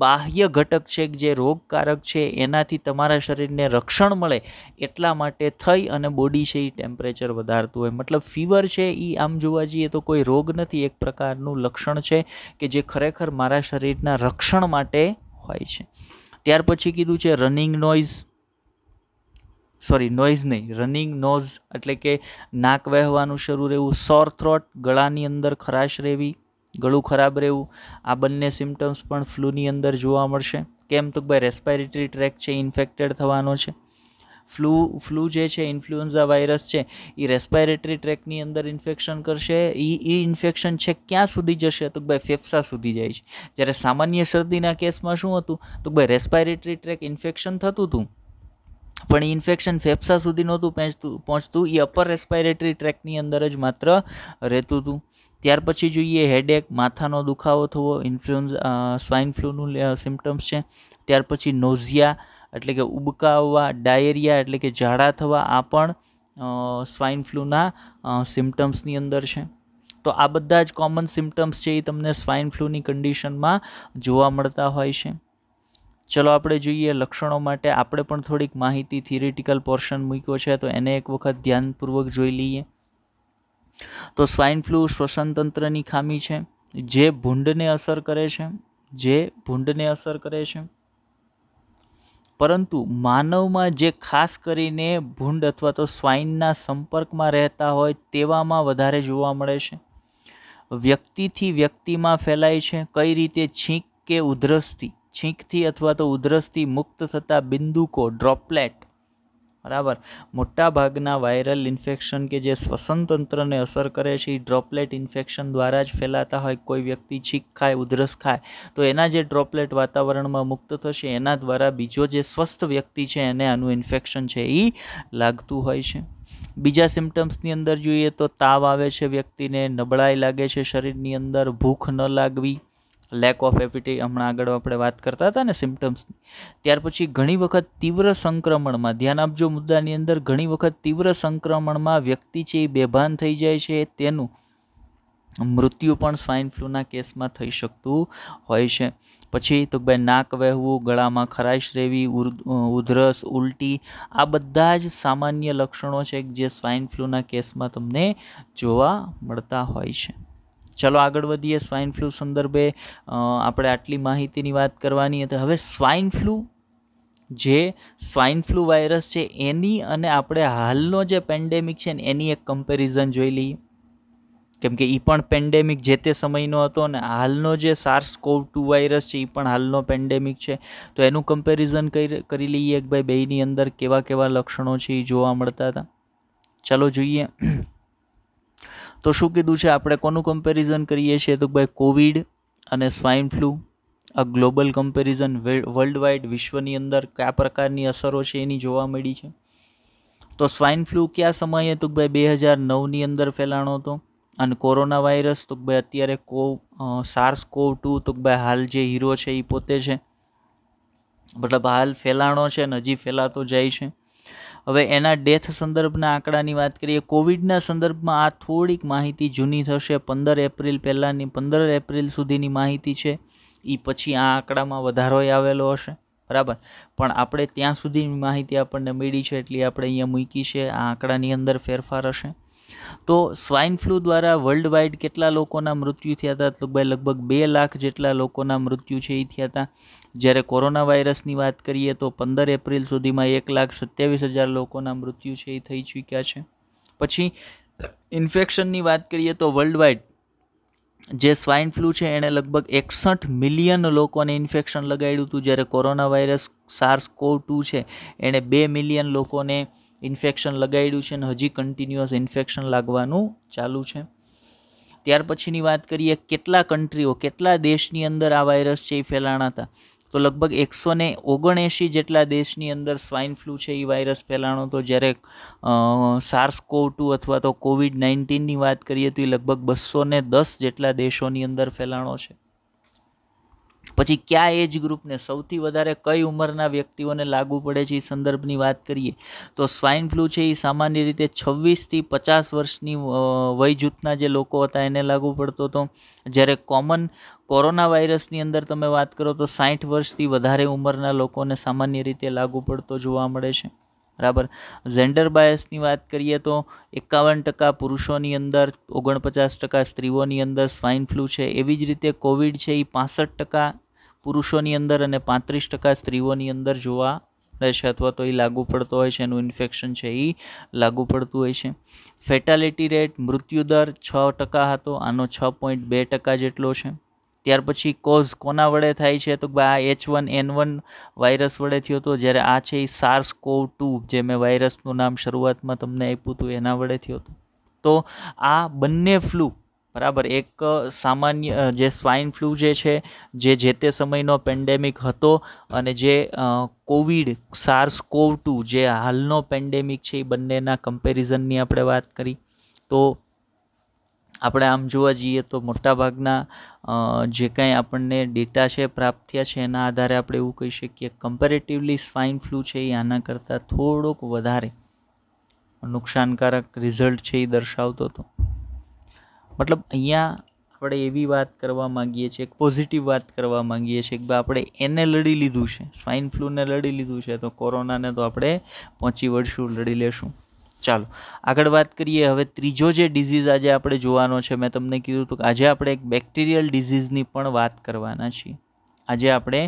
બાહ્ય ઘટક છે જે રોગકારક છે એનાથી તમારા શરીરને રક્ષણ મળે એટલા માટે થઈ અને બોડી છે એ ટેમ્પરેચર વધારતું હોય. મતલબ ફીવર છે એ આમ જોવા જઈએ તો કોઈ રોગ નથી, એક પ્રકારનું લક્ષણ છે કે જે ખરેખર મારા શરીરના રક્ષણ માટે હોય છે. ત્યાર પછી કીધું છે રનિંગ રનિંગ નોઝ એટલે કે નાક વહેવાનું શરૂ રહેવું, સોર થ્રોટ ગળાની અંદર ખરાશ રહેવી, ગળું ખરાબ રહેવું, આ બંને સિમ્ટમ્સ પણ ફ્લૂની અંદર જોવા મળશે. કેમ તો ભાઈ રેસ્પિરેટરી ટ્રેક છે ઇન્ફેક્ટેડ થવાનો છે. ફ્લૂ જે છે ઇન્ફ્લુએન્ઝા વાયરસ છે એ રેસ્પિરેટરી ટ્રેકની અંદર ઇન્ફેક્શન કરશે. એ ઇન્ફેક્શન છે ક્યાં સુધી જશે તો ભાઈ ફેફસા સુધી જાય છે. જ્યારે સામાન્ય શરદીના કેસમાં શું હતું તો ભાઈ રેસ્પિરેટરી ટ્રેક ઇન્ફેક્શન થતું હતું પણ ઇન્ફેક્શન ફેફસા સુધી નહોતું પહોંચતું, એ અપર રેસ્પિરેટરી ટ્રેકની અંદર જ માત્ર રહેતું હતું. ત્યાર પછી જોઈએ હેડેક, માથાનો દુખાવો થવો, સ્વાઇન ફ્લૂનું સિમ્ટમ્સ છે. ત્યાર પછી નોઝિયા એટલે કે ઉબકા આવવા, ડાયેરિયા એટલે કે ઝાડા થવા, આ પણ સ્વાઇન ફ્લૂના સિમ્ટમ્સની અંદર છે. તો આ બધા જ કોમન સિમ્ટમ્સ છે એ તમને સ્વાઇન ફ્લૂની કન્ડિશનમાં જોવા મળતા હોય છે. ચલો આપણે જોઈએ લક્ષણો માટે. આપણે પણ થોડીક માહિતી થિયરિટિકલ પોર્શન મૂક્યો છે તો એને એક વખત ધ્યાનપૂર્વક જોઈ લઈએ. તો સ્વાઇન ફ્લૂ શ્વસન તંત્રની ખામી છે જે ભૂંડને અસર કરે છે. પરંતુ માનવમાં જે ખાસ કરીને ભૂંડ અથવા તો સ્વાઇનના સંપર્કમાં રહેતા હોય તેવામાં વધારે જોવા મળે છે. વ્યક્તિથી વ્યક્તિમાં ફેલાય છે. કઈ રીતે? છીંક કે ઉધરસથી. છીંકથી અથવા તો ઉધરસથી મુક્ત થતા બિંદુકો, ડ્રોપલેટ. બરાબર. મોટા ભાગના વાયરલ ઇન્ફેક્શન કે જે શ્વસન તંત્રને અસર કરે છે એ ડ્રોપલેટ ઇન્ફેક્શન દ્વારા જ ફેલાતા હોય. કોઈ વ્યક્તિ છીંક ખાય, ઉધરસ ખાય તો એના જે ડ્રોપલેટ વાતાવરણમાં મુક્ત થશે એના દ્વારા બીજો જે સ્વસ્થ વ્યક્તિ છે એને આનું ઇન્ફેક્શન છે એ લાગતું હોય છે. બીજા સિમ્ટમ્સની અંદર જોઈએ તો તાવ આવે છે વ્યક્તિને, નબળાઈ લાગે છે શરીરની અંદર, ભૂખ ન લાગવી, લેક ઓફ એપેટાઇટ, હમણાં આગળ આપણે વાત કરતા હતા ને સિમ્ટમ્સની. ત્યાર પછી ઘણી વખત તીવ્ર સંક્રમણમાં, ધ્યાન આપજો મુદ્દાની અંદર, ઘણી વખત તીવ્ર સંક્રમણમાં વ્યક્તિ છે એ બેભાન થઈ જાય છે, તેનું મૃત્યુ પણ સ્વાઇન ફ્લૂના કેસમાં થઈ શકતું હોય છે. પછી તો ભાઈ નાક વહેવું, ગળામાં ખરાશ રહેવી, ઉધરસ, ઉલટી, આ બધા જ સામાન્ય લક્ષણો છે જે સ્વાઇન ફ્લૂના કેસમાં તમને જોવા મળતા હોય છે. ચલો આગળ વધીએ. સ્વાઇન ફ્લૂ સંદર્ભે આપણે આટલી માહિતીની વાત કરવાની હતી. હવે સ્વાઇન ફ્લૂ વાયરસ છે એની અને આપણે હાલનો જે પેન્ડેમિક છે ને એની એક કમ્પેરિઝન જોઈ લઈએ. કેમ કે એ પણ પેન્ડેમિક જે તે સમયનો હતો અને હાલનો જે SARS-CoV-2 વાયરસ છે એ પણ હાલનો પેન્ડેમિક છે. તો એનું કમ્પેરિઝન કરી લઈએ કે ભાઈ બેયની અંદર કેવા કેવા લક્ષણો છે એ જોવા મળતા હતા. ચાલો જોઈએ. તો શું કીધું છે આપણે, કોનું કમ્પેરિઝન કરીએ છીએ તો ભાઈ કોવિડ અને સ્વાઇન ફ્લૂ, આ ગ્લોબલ કમ્પેરિઝન, વર્લ્ડ વાઇડ વિશ્વની અંદર કયા પ્રકારની અસરો છે એની જોવા મળી છે. તો સ્વાઇન ફ્લૂ કયા સમયે તો ભાઈ 2009ની અંદર ફેલાણો હતો. અને કોરોના વાયરસ તો ભાઈ અત્યારે SARS-CoV-2 તો ભાઈ હાલ જે હીરો છે એ પોતે છે. મતલબ હાલ ફેલાણો છે ને હજી ફેલાતો જાય છે. હવે એના ડેથ સંદર્ભના આંકડાની વાત કરીએ. કોવિડના સંદર્ભમાં આ થોડીક માહિતી જૂની થશે. 15 એપ્રિલ સુધીની માહિતી છે. એ પછી આ આંકડામાં વધારો આવેલો હશે, બરાબર. પણ આપણે ત્યાં સુધીની માહિતી આપણને મળી છે એટલે આપણે અહીંયા મૂકી છે. આ આંકડાની અંદર ફેરફાર હશે. તો સ્વાઇન ફ્લૂ દ્વારા વર્લ્ડ વાઇડ કેટલા લોકોના મૃત્યુ થયા હતા? તો લગભગ 2 લાખ જેટલા લોકોના મૃત્યુ છે એ થયા હતા. જ્યારે કોરોના વાયરસની વાત કરીએ તો 15 એપ્રિલ સુધીમાં 1,27,000 લોકોના મૃત્યુ છે એ થઈ ચૂક્યા છે. પછી ઇન્ફેક્શનની વાત કરીએ તો વર્લ્ડ વાઇડ જે સ્વાઇન ફ્લૂ છે એણે લગભગ 61 મિલિયન લોકોને ઇન્ફેક્શન લગાડ્યું હતું. જ્યારે કોરોના વાયરસ SARS-CoV-2 છે એણે 2 મિલિયન લોકોને ઇન્ફેક્શન લગાડ્યું છે અને હજી કન્ટિન્યુઅસ ઇન્ફેક્શન લાગવાનું ચાલુ છે. ત્યાર પછીની વાત કરીએ કેટલા કન્ટ્રીઓ, કેટલા દેશની અંદર આ વાયરસ છે એ ફેલાણા હતા. તો લગભગ 179 જેટલા દેશની અંદર સ્વાઇન ફ્લૂ છે એ વાયરસ ફેલાણો હતો. જ્યારે SARS-CoV-2 અથવા તો COVID-19ની વાત કરીએ તો એ લગભગ 210 જેટલા દેશોની અંદર ફેલાણો છે. પછી કયા એજ ગ્રુપને, સૌથી વધારે કઈ ઉંમરના વ્યક્તિઓને લાગુ પડે છે એ સંદર્ભની વાત કરીએ તો સ્વાઇન ફ્લૂ છે એ સામાન્ય રીતે 26 થી 50 વર્ષની વય જૂથના જે લોકો હતા એને લાગુ પડતો હતો. જ્યારે કોરોના વાયરસની અંદર તમે વાત કરો તો 60 વર્ષથી વધારે ઉંમરના લોકોને સામાન્ય રીતે લાગુ પડતો જોવા મળે છે, બરાબર. જેન્ડર બાયસની વાત કરીએ તો 51% પુરુષોની અંદર, 49% સ્ત્રીઓની અંદર સ્વાઇન ફ્લૂ છે. એવી જ રીતે કોવિડ છે એ 65% પુરુષોની અંદર અને 35% સ્ત્રીઓની અંદર જોવા મળે છે અથવા તો એ લાગુ પડતો હોય છે. એનું ઇન્ફેક્શન છે એ લાગુ પડતું હોય છે. ફેટાલિટી રેટ, મૃત્યુદર 6% હતો, આનો 6.2% જેટલો છે. ત્યાર પછી કોઝ કોના વડે થાય છે તો આ H1N1 વાયરસ વડે થયો હતો. જ્યારે આ છે એ SARS-CoV-2 જે મેં વાયરસનું નામ શરૂઆતમાં તમને આપ્યું હતું એના વડે થયો હતો. તો આ બંને ફ્લૂ, બરાબર, એક સામાન્ય જે સ્વાઇન ફ્લૂ જે છે જે તે સમયનો પેન્ડેમિક હતો અને જે કોવિડ SARS-CoV-2 જે હાલનો પેન્ડેમિક છે એ બંનેના કમ્પેરિઝનની આપણે વાત કરી. તો આપણે આમ જોવા જઈએ તો મોટાભાગના જે કાંઈ આપણને ડેટા છે પ્રાપ્ત થયા છે એના આધારે આપણે એવું કહી શકીએ કમ્પેરેટિવલી સ્વાઇન ફ્લૂ છે એ આના કરતાં થોડોક વધારે નુકસાનકારક રિઝલ્ટ છે એ દર્શાવતો હતો. મતલબ અહીંયા આપણે એવી વાત કરવા માંગીએ છીએ, એક પોઝિટિવ વાત કરવા માંગીએ છીએ કે આપણે એને લડી લીધું છે, સ્વાઇન ફ્લૂને લડી લીધું છે, તો કોરોનાને તો આપણે પહોંચી વળશું, લડી લેશું. ચાલો આગળ વાત કરીએ. હવે ત્રીજો જે ડિઝીઝ આજે આપણે જોવાનો છે, મેં તમને કીધું હતું કે આજે આપણે એક બેક્ટેરિયલ ડિઝીઝની પણ વાત કરવાના છીએ. આજે આપણે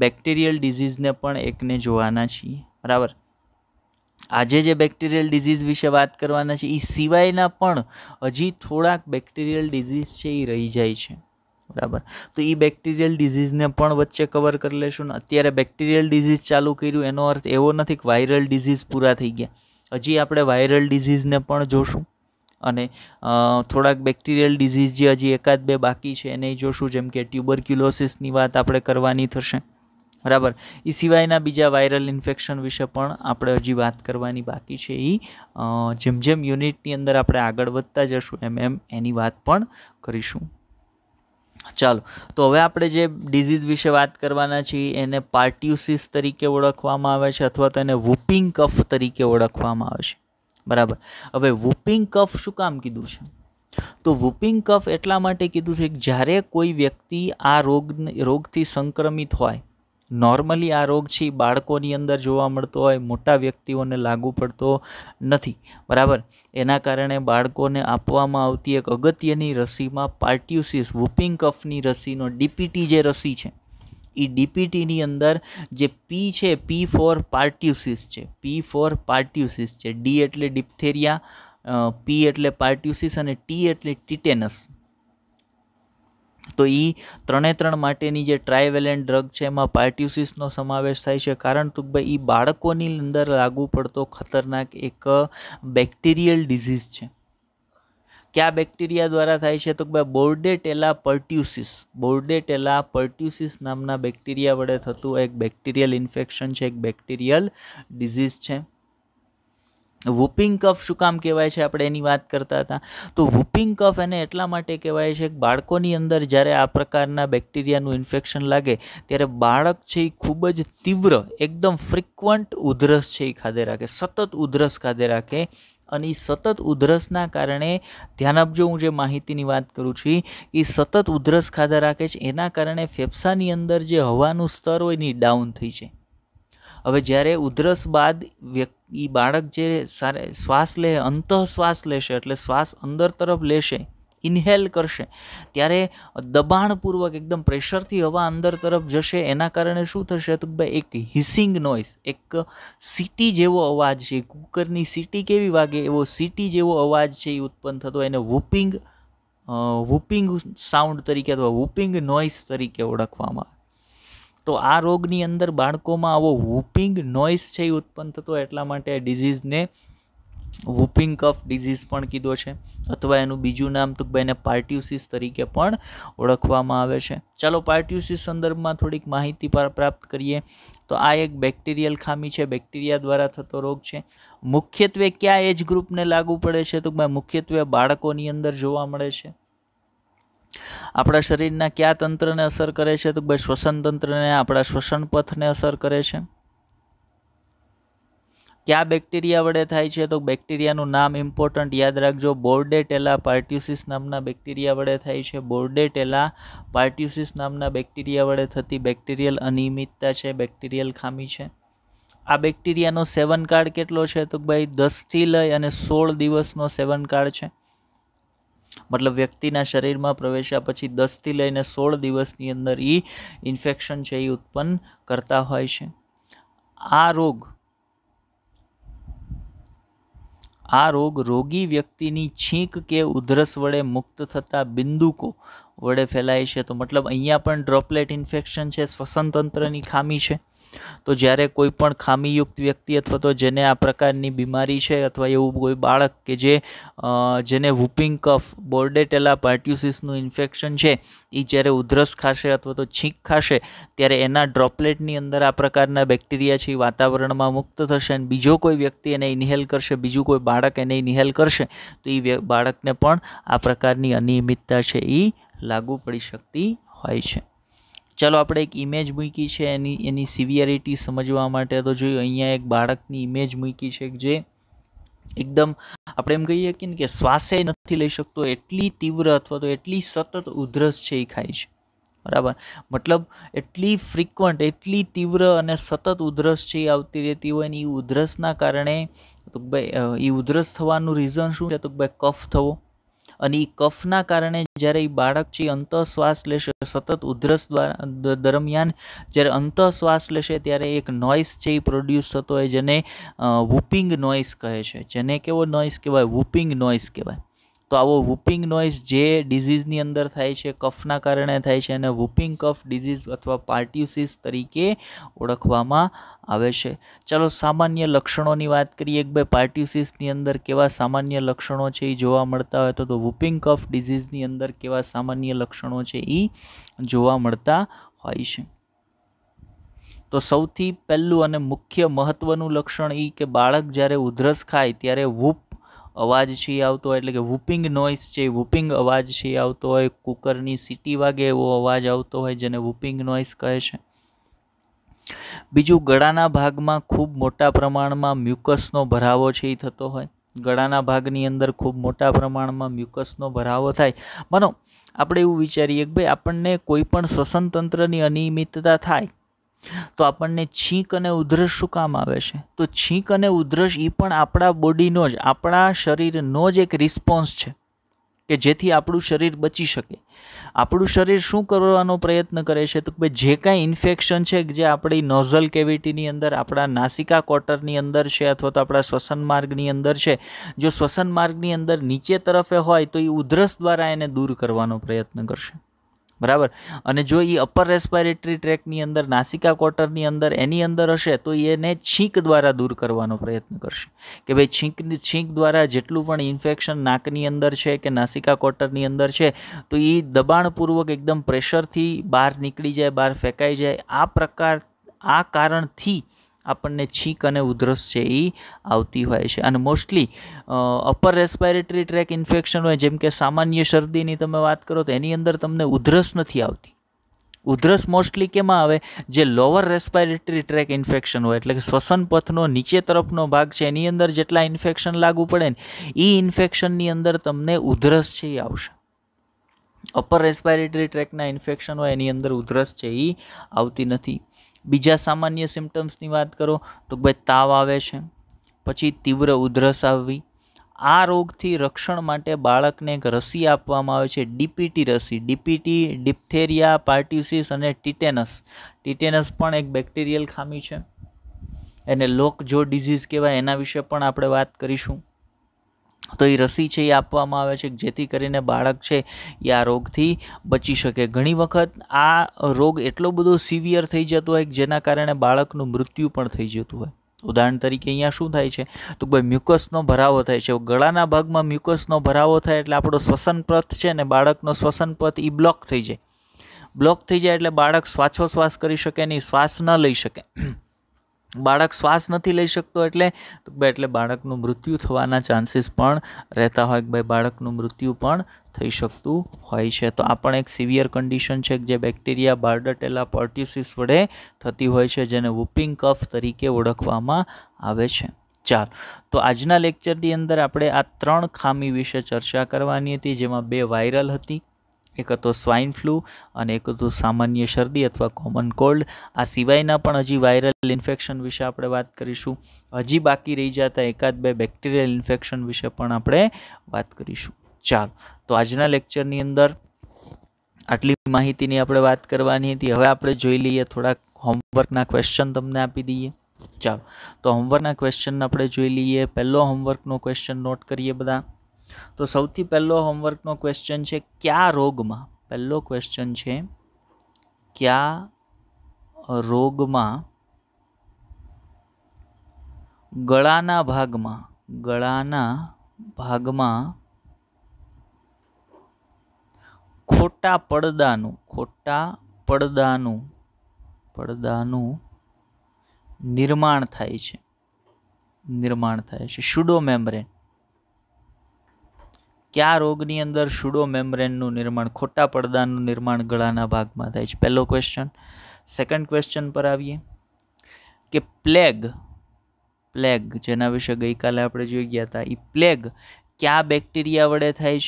બેક્ટેરિયલ ડિઝીઝને પણ એકને જોવાના છીએ, બરાબર. આજે જે બેક્ટેરિયલ ડિઝીઝ વિશે વાત કરવાના છે એ સિવાયના પણ હજી થોડાક બેક્ટેરિયલ ડિઝીઝ છે એ રહી જાય છે, બરાબર. તો એ બેક્ટેરિયલ ડિઝીઝને પણ વચ્ચે કવર કરી લેશું. અત્યારે બેક્ટેરિયલ ડિઝીઝ ચાલુ કર્યું એનો અર્થ એવો નથી કે વાયરલ ડિઝીઝ પૂરા થઈ ગયા. હજી આપણે વાયરલ ડિઝીઝને પણ જોશું અને થોડાક બેક્ટેરિયલ ડિઝીઝ જે હજી 1-2 બાકી છે એને જોશું, જેમ કે ટ્યુબરક્યુલોસિસની વાત આપણે કરવાની થશે, બરાબર. એ સિવાયના બીજા વાયરલ ઇન્ફેક્શન વિશે પણ આપણે હજી વાત કરવાની બાકી છે. એ જેમ જેમ યુનિટની અંદર આપણે આગળ વધતા જશું એમ એની વાત પણ કરીશું. ચાલો, તો હવે આપણે જે ડિઝીઝ વિશે વાત કરવાના છીએ એને પાર્ટ્યુસિસ તરીકે ઓળખવામાં આવે છે અથવા તો એને વૂપિંગ કફ તરીકે ઓળખવામાં આવે છે, બરાબર. હવે વૂપિંગ કફ શું કામ કીધું છે? તો વૂપિંગ કફ એટલા માટે કીધું છે કે જ્યારે કોઈ વ્યક્તિ આ રોગથી સંક્રમિત હોય, નોર્મલી આ રોગ છે બાળકોની અંદર જોવા મળતો હોય, મોટા વ્યક્તિઓને લાગુ પડતો નથી, બરાબર. એના કારણે બાળકોને આપવામાં આવતી એક અગત્યની રસીમાં પાર્ટ્યુસિસ વૂપિંગ કફની રસીનો DPT જે રસી છે એ DPTની અંદર જે P છે, P ફોર પાર્ટ્યુસિસ છે, P ફોર પાર્ટ્યુસિસ છે, D એટલે ડિપ્થેરિયા, P એટલે પાર્ટ્યુસિસ અને T એટલે ટીટેનસ. તો એ 3 માટેની જે ટ્રાયવેલેન્ટ ડ્રગ છે એમાં પાર્ટ્યુસિસનો સમાવેશ થાય છે. કારણ કે ભાઈ એ બાળકોની અંદર લાગુ પડતો ખતરનાક એક બેક્ટેરિયલ ડિઝીઝ છે. કયા બેક્ટેરિયા દ્વારા થાય છે? તો ભાઈ બોર્ડેટેલા પર્ટ્યુસિસ, બોર્ડેટેલા પર્ટ્યુસિસ નામના બેક્ટેરિયા વડે થતું એક બેક્ટેરિયલ ઇન્ફેક્શન છે, એક બેક્ટેરિયલ ડિઝીઝ છે. વૂપિંગ કફ શું કામ કહેવાય છે, આપણે એની વાત કરતા હતા. તો વૂપિંગ કફ એને એટલા માટે કહેવાય છે કે બાળકોની અંદર જ્યારે આ પ્રકારના બેક્ટેરિયાનું ઇન્ફેક્શન લાગે ત્યારે બાળક છે એ ખૂબ જ તીવ્ર એકદમ ફ્રિકવન્ટ ઉધરસ છે એ ખાધે રાખે, સતત ઉધરસ ખાધે રાખે. અને એ સતત ઉધરસના કારણે, ધ્યાન આપજો હું જે માહિતીની વાત કરું છું, એ સતત ઉધરસ ખાધા રાખે છે, એના કારણે ફેફસાની અંદર જે હવાનું સ્તર હોય ને એ ડાઉન થઈ જાય. હવે જ્યારે ઉધરસ બાદ એ બાળક જે શ્વાસ લે, અંતઃશ્વાસ લેશે, એટલે શ્વાસ અંદર તરફ લેશે, ઇન્હેલ કરશે, ત્યારે દબાણપૂર્વક એકદમ પ્રેશરથી હવા અંદર તરફ જશે. એના કારણે શું થશે તો ભાઈ એક હિસિંગ નોઇઝ, એક સીટી જેવો અવાજ છે, કુકરની સીટી કેવી વાગે એવો સીટી જેવો અવાજ છે એ ઉત્પન્ન થતો, એને વૂપિંગ સાઉન્ડ તરીકે અથવા વૂપિંગ નોઇઝ તરીકે ઓળખવામાં આવે. તો આ રોગની અંદર બાળકોમાં આવો વૂપિંગ નોઇઝ છે એ ઉત્પન્ન થતો, એટલા માટે આ ડિઝીઝને વૂપિંગ કફ ડિઝીઝ પણ કીધો છે, અથવા એનું બીજું નામ તો એને પાર્ટ્યુસિસ તરીકે પણ ઓળખવામાં આવે છે. ચાલો પાર્ટ્યુસિસ સંદર્ભમાં થોડીક માહિતી પ્રાપ્ત કરીએ. તો આ એક બેક્ટેરિયલ ખામી છે, બેક્ટેરિયા દ્વારા થતો રોગ છે. મુખ્યત્વે કયા એજ ગ્રુપને લાગુ પડે છે તો મુખ્યત્વે બાળકોની અંદર જોવા મળે છે. આપણા શરીરના કયા તંત્રને અસર કરે છે તો ભાઈ શ્વસન તંત્રને, આપણા શ્વસન પથને અસર કરે છે. કયા બેક્ટેરિયા વડે થાય છે તો બેક્ટેરિયાનું નામ ઇમ્પોર્ટન્ટ યાદ રાખજો, બોર્ડેટેલા પાર્ટ્યુસિસ નામના બેક્ટેરિયા વડે થાય છે. બોર્ડેટેલા પાર્ટ્યુસિસ નામના બેક્ટેરિયા વડે થતી બેક્ટેરિયલ અનિયમિતતા છે, બેક્ટેરિયલ ખામી છે. આ બેક્ટેરિયાનો સેવનકાળ કેટલો છે તો ભાઈ 10થી લઈ અને 16 દિવસનો સેવનકાળ છે. મતલબ વ્યક્તિના શરીરમાં પ્રવેશ્યા પછી 10થી લઈને 16 દિવસની અંદર એ ઇન્ફેક્શન છે એ ઉત્પન્ન કરતા હોય છે. આ રોગ રોગી વ્યક્તિની છીંક કે ઉધરસ વડે મુક્ત થતા બિંદુકો વડે ફેલાય છે. તો મતલબ અહીંયા પણ ડ્રોપલેટ ઇન્ફેક્શન છે, શ્વસન તંત્રની ખામી છે. તો જ્યારે કોઈ પણ ખામીયુક્ત વ્યક્તિ અથવા તો જેને આ પ્રકારની બીમારી છે, અથવા એવું કોઈ બાળક કે જેને વૂપિંગ કફ, બોર્ડેટેલા પાર્ટ્યુસિસનું ઇન્ફેક્શન છે, એ જ્યારે ઉધરસ ખાશે અથવા તો છીંક ખાશે ત્યારે એના ડ્રોપલેટની અંદર આ પ્રકારના બેક્ટેરિયા છે એ વાતાવરણમાં મુક્ત થશે, અને બીજો કોઈ વ્યક્તિ એને ઇન્હેલ કરશે, બીજું કોઈ બાળક એને ઇન્હેલ કરશે તો એ બાળકને પણ આ પ્રકારની અનિયમિતતા છે એ લાગુ પડી શકતી હોય છે. ચાલો આપણે એક ઇમેજ મૂકી છે એની સિવિયરિટી સમજવા માટે. તો જોયું અહીંયા એક બાળકની ઇમેજ મૂકી છે જે એકદમ આપણે એમ કહીએ કે શ્વાસે નથી લઈ શકતો, એટલી તીવ્ર અથવા તો એટલી સતત ઉધરસ છે એ ખાય છે. બરાબર, મતલબ એટલી ફ્રિકવન્ટ, એટલી તીવ્ર અને સતત ઉધરસ છે એ આવતી રહેતી હોય ને એ ઉધરસના કારણે તો ભાઈ એ ઉધરસ થવાનું રીઝન શું છે તો ભાઈ કફ થવો. અને એ કફના કારણે જ્યારે એ બાળક છે અંતઃશ્વાસ લેશે, સતત ઉધરસ દરમિયાન જ્યારે અંતઃશ્વાસ લેશે ત્યારે એક નોઇઝ છે એ પ્રોડ્યુસ થતો હોય, જેને વૂપિંગ નોઇઝ કહે છે. જેને કેવો નોઇઝ કહેવાય? વૂપિંગ નોઇઝ કહેવાય. તો આવો વૂપિંગ નોઇઝ જે ડિઝીઝની અંદર થાય છે, કફના કારણે થાય છે, અને વૂપિંગ કફ ડિઝીઝ અથવા પાર્ટ્યુસિસ તરીકે ઓળખવામાં આવે છે. ચાલો સામાન્ય લક્ષણોની વાત કરીએ કે ભાઈ પાર્ટ્યુસિસની અંદર કેવા સામાન્ય લક્ષણો છે એ જોવા મળતા હોય, તો વૂપિંગ કફ ડિઝીઝની અંદર કેવા સામાન્ય લક્ષણો છે એ જોવા મળતા હોય છે. તો સૌથી પહેલું અને મુખ્ય મહત્વનું લક્ષણ એ કે બાળક જ્યારે ઉધરસ ખાય ત્યારે વૂપ અવાજ છે એ આવતો હોય, એટલે કે વૂપિંગ નોઇઝ છે, વૂપિંગ અવાજ છે એ આવતો હોય, કુકરની સીટી વાગે એવો અવાજ આવતો હોય, જેને વૂપિંગ નોઇઝ કહે છે. બીજું, ગળાના ભાગમાં ખૂબ મોટા પ્રમાણમાં મ્યુકસનો ભરાવો છે એ થતો હોય. ગળાના ભાગની અંદર ખૂબ મોટા પ્રમાણમાં મ્યુકસનો ભરાવો થાય. માનો આપણે એવું વિચારીએ કે ભાઈ આપણને કોઈ પણ શ્વસન તંત્રની અનિયમિતતા થાય તો આપણને છીંક અને ઉધરસ શું કામ આવે છે? તો છીંક અને ઉધરસ એ પણ આપણા બોડીનો જ, આપણા શરીરનો જ એક રિસ્પોન્સ છે કે જેથી આપણું શરીર બચી શકે. આપણું શરીર શું કરવાનો પ્રયત્ન કરે છે તો ભાઈ જે કાંઈ ઇન્ફેક્શન છે જે આપણી નોઝલ કેવિટીની અંદર, આપણા નાસિકા કોટરની અંદર છે, અથવા તો આપણા શ્વસન માર્ગની અંદર છે, જો શ્વસન માર્ગની અંદર નીચે તરફે હોય તો એ ઉધરસ દ્વારા એને દૂર કરવાનો પ્રયત્ન કરશે. બરાબર, અને જો એ અપર રેસ્પિરેટરી ટ્રેકની અંદર, નાસિકા કોટરની અંદર, એની અંદર હશે તો એને છીંક દ્વારા દૂર કરવાનો પ્રયત્ન કરશે કે ભાઈ છીંક દ્વારા જેટલું પણ ઇન્ફેક્શન નાકની અંદર છે કે નાસિકા કોટરની અંદર છે તો એ દબાણપૂર્વક એકદમ પ્રેશરથી બહાર નીકળી જાય, બહાર ફેંકાઈ જાય. આ કારણથી આપણને છીંક અને ઉધરસ છે એ આવતી હોય છે. અને mostly upper respiratory track infection હોય, જેમ કે સામાન્ય શરદીની તમે વાત કરો તો એની અંદર તમને ઉધરસ નથી આવતી. ઉધરસ મોસ્ટલી કેમાં આવે? જે લોઅર રેસ્પિરેટરી ટ્રેક ઇન્ફેક્શન હોય, એટલે કે શ્વસન પથનો નીચે તરફનો ભાગ છે એની અંદર જેટલા ઇન્ફેક્શન લાગુ પડે ને એ ઇન્ફેક્શનની અંદર તમને ઉધરસ છે એ આવશે. અપર રેસ્પિરેટરી ટ્રેકના ઇન્ફેક્શન હોય એની અંદર ઉધરસ છે એ આવતી નથી. બીજા સામાન્ય સિમ્ટમ્સની વાત કરો તો ભાઈ તાવ આવે છે, પછી તીવ્ર ઉધરસ આવવી. આ રોગથી રક્ષણ માટે બાળકને એક રસી આપવામાં આવે છે, ડીપીટી રસી. ડીપીટી ડિપ્થેરિયા, પાર્ટ્યુસિસ અને ટીટેનસ. ટીટેનસ પણ એક બેક્ટેરિયલ ખામી છે, એને લોક જો ડિઝીઝ કહેવાય. એના વિશે પણ આપણે વાત કરીશું. તો એ રસી છે એ આપવામાં આવે છે જેથી કરીને બાળક છે એ આ રોગથી બચી શકે. ઘણી વખત આ રોગ એટલો બધો સિવિયર થઈ જતો હોય કે જેના કારણે બાળકનું મૃત્યુ પણ થઈ જતું હોય. ઉદાહરણ તરીકે અહીંયા શું થાય છે તો ભાઈ મ્યુકસનો ભરાવો થાય છે. ગળાના ભાગમાં મ્યુકસનો ભરાવો થાય એટલે આપણો શ્વસન પથ છે ને, બાળકનો શ્વસન પથ એ બ્લોક થઈ જાય. બ્લોક થઈ જાય એટલે બાળક શ્વાસોશ્વાસ કરી શકે નહીં, શ્વાસ ન લઈ શકે. બાળક શ્વાસ નથી લઈ શકતો એટલે બાળકનું મૃત્યુ થવાના ચાન્સીસ પણ રહેતા હોય કે ભાઈ બાળકનું મૃત્યુ પણ થઈ શકતું હોય છે. તો આ પણ એક સિવિયર કન્ડિશન છે જે બેક્ટેરિયા બાર્ડેટેલા પાર્ટ્યુસિસ વડે થતી હોય છે, જેને વૂપિંગ કફ તરીકે ઓળખવામાં આવે છે. ચાલો, તો આજના લેક્ચરની અંદર આપણે આ 3 ખામી વિશે ચર્ચા કરવાની હતી, જેમાં 2 વાયરલ હતી. એક હતો સ્વાઇન ફ્લૂ અને એક હતું સામાન્ય શરદી અથવા કોમન કોલ્ડ. આ સિવાયના પણ હજી વાયરલ ઇન્ફેક્શન વિશે આપણે વાત કરીશું. હજી બાકી રહી જતા 1-2 બેક્ટેરિયલ ઇન્ફેક્શન વિશે પણ આપણે વાત કરીશું. ચાલો, તો આજના લેક્ચરની અંદર આટલી માહિતીની આપણે વાત કરવાની હતી. હવે આપણે જોઈ લઈએ થોડાક હોમવર્કના ક્વેશ્ચન તમને આપી દઈએ. ચાલો, તો હોમવર્કના ક્વેશ્ચન આપણે જોઈ લઈએ. પહેલો હોમવર્કનો ક્વેશ્ચન નોટ કરીએ બધા. તો સૌથી પહેલો હોમવર્કનો ક્વેશ્ચન છે કયા રોગમાં, પહેલો ક્વેશ્ચન છે કયા રોગમાં ગળાના ભાગમાં ખોટા પડદાનું નિર્માણ થાય છે. Pseudo membrane. કયા રોગની અંદર સ્યુડો મેમ્બ્રેનનું નિર્માણ, ખોટા પડદાનું નિર્માણ ગળાના ભાગમાં થાય છે? પહેલો ક્વેશ્ચન. સેકન્ડ ક્વેશ્ચન પર આવીએ કે પ્લેગ જેના વિશે ગઈકાલે આપણે જોઈ ગયા હતા, એ પ્લેગ કયા બેક્ટેરિયા વડે થાય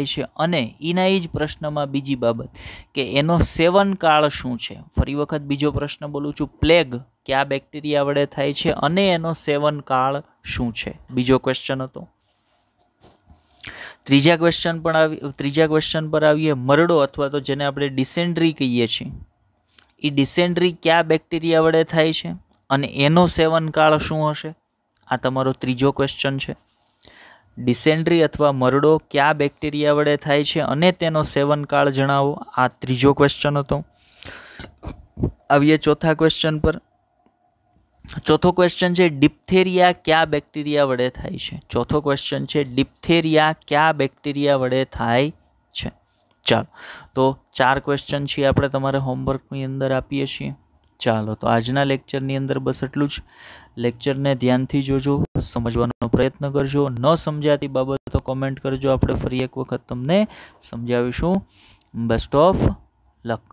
છે? અને એના જ પ્રશ્નમાં બીજી બાબત કે એનો સેવનકાળ શું છે? ફરી વખત બીજો પ્રશ્ન બોલું છું, પ્લેગ કયા બેક્ટેરિયા વડે થાય છે અને એનો સેવનકાળ શું છે? બીજો ક્વેશ્ચન હતો. ત્રીજા ક્વેશ્ચન પર આવીએ, મરડો અથવા તો જેને આપણે ડિસેન્ટ્રી કહીએ છીએ, એ ડિસેન્ટ્રી કયા બેક્ટેરિયા વડે થાય છે અને એનો સેવનકાળ શું હશે? આ તમારો ત્રીજો ક્વેશ્ચન છે. ડિસેન્ટ્રી અથવા મરડો કયા બેક્ટેરિયા વડે થાય છે અને તેનો સેવનકાળ જણાવો. આ ત્રીજો ક્વેશ્ચન હતો. આવીએ ચોથા ક્વેશ્ચન પર. ચોથો ક્વેશ્ચન છે ડિપ્થેરિયા કયા બેક્ટેરિયા વડે થાય છે? ચોથો ક્વેશ્ચન છે ડિપ્થેરિયા કયા બેક્ટેરિયા વડે થાય છે? ચાલો, તો 4 ક્વેશ્ચન છે આપણે તમારે હોમવર્કની અંદર આપીએ છીએ. ચાલો, તો આજના લેક્ચરની અંદર બસ એટલું જ. લેક્ચરને ધ્યાનથી જોજો, સમજવાનો પ્રયત્ન કરજો. ન સમજાતી બાબતો કોમેન્ટ કરજો, આપણે ફરી એક વખત તમને સમજાવીશું. Best of luck.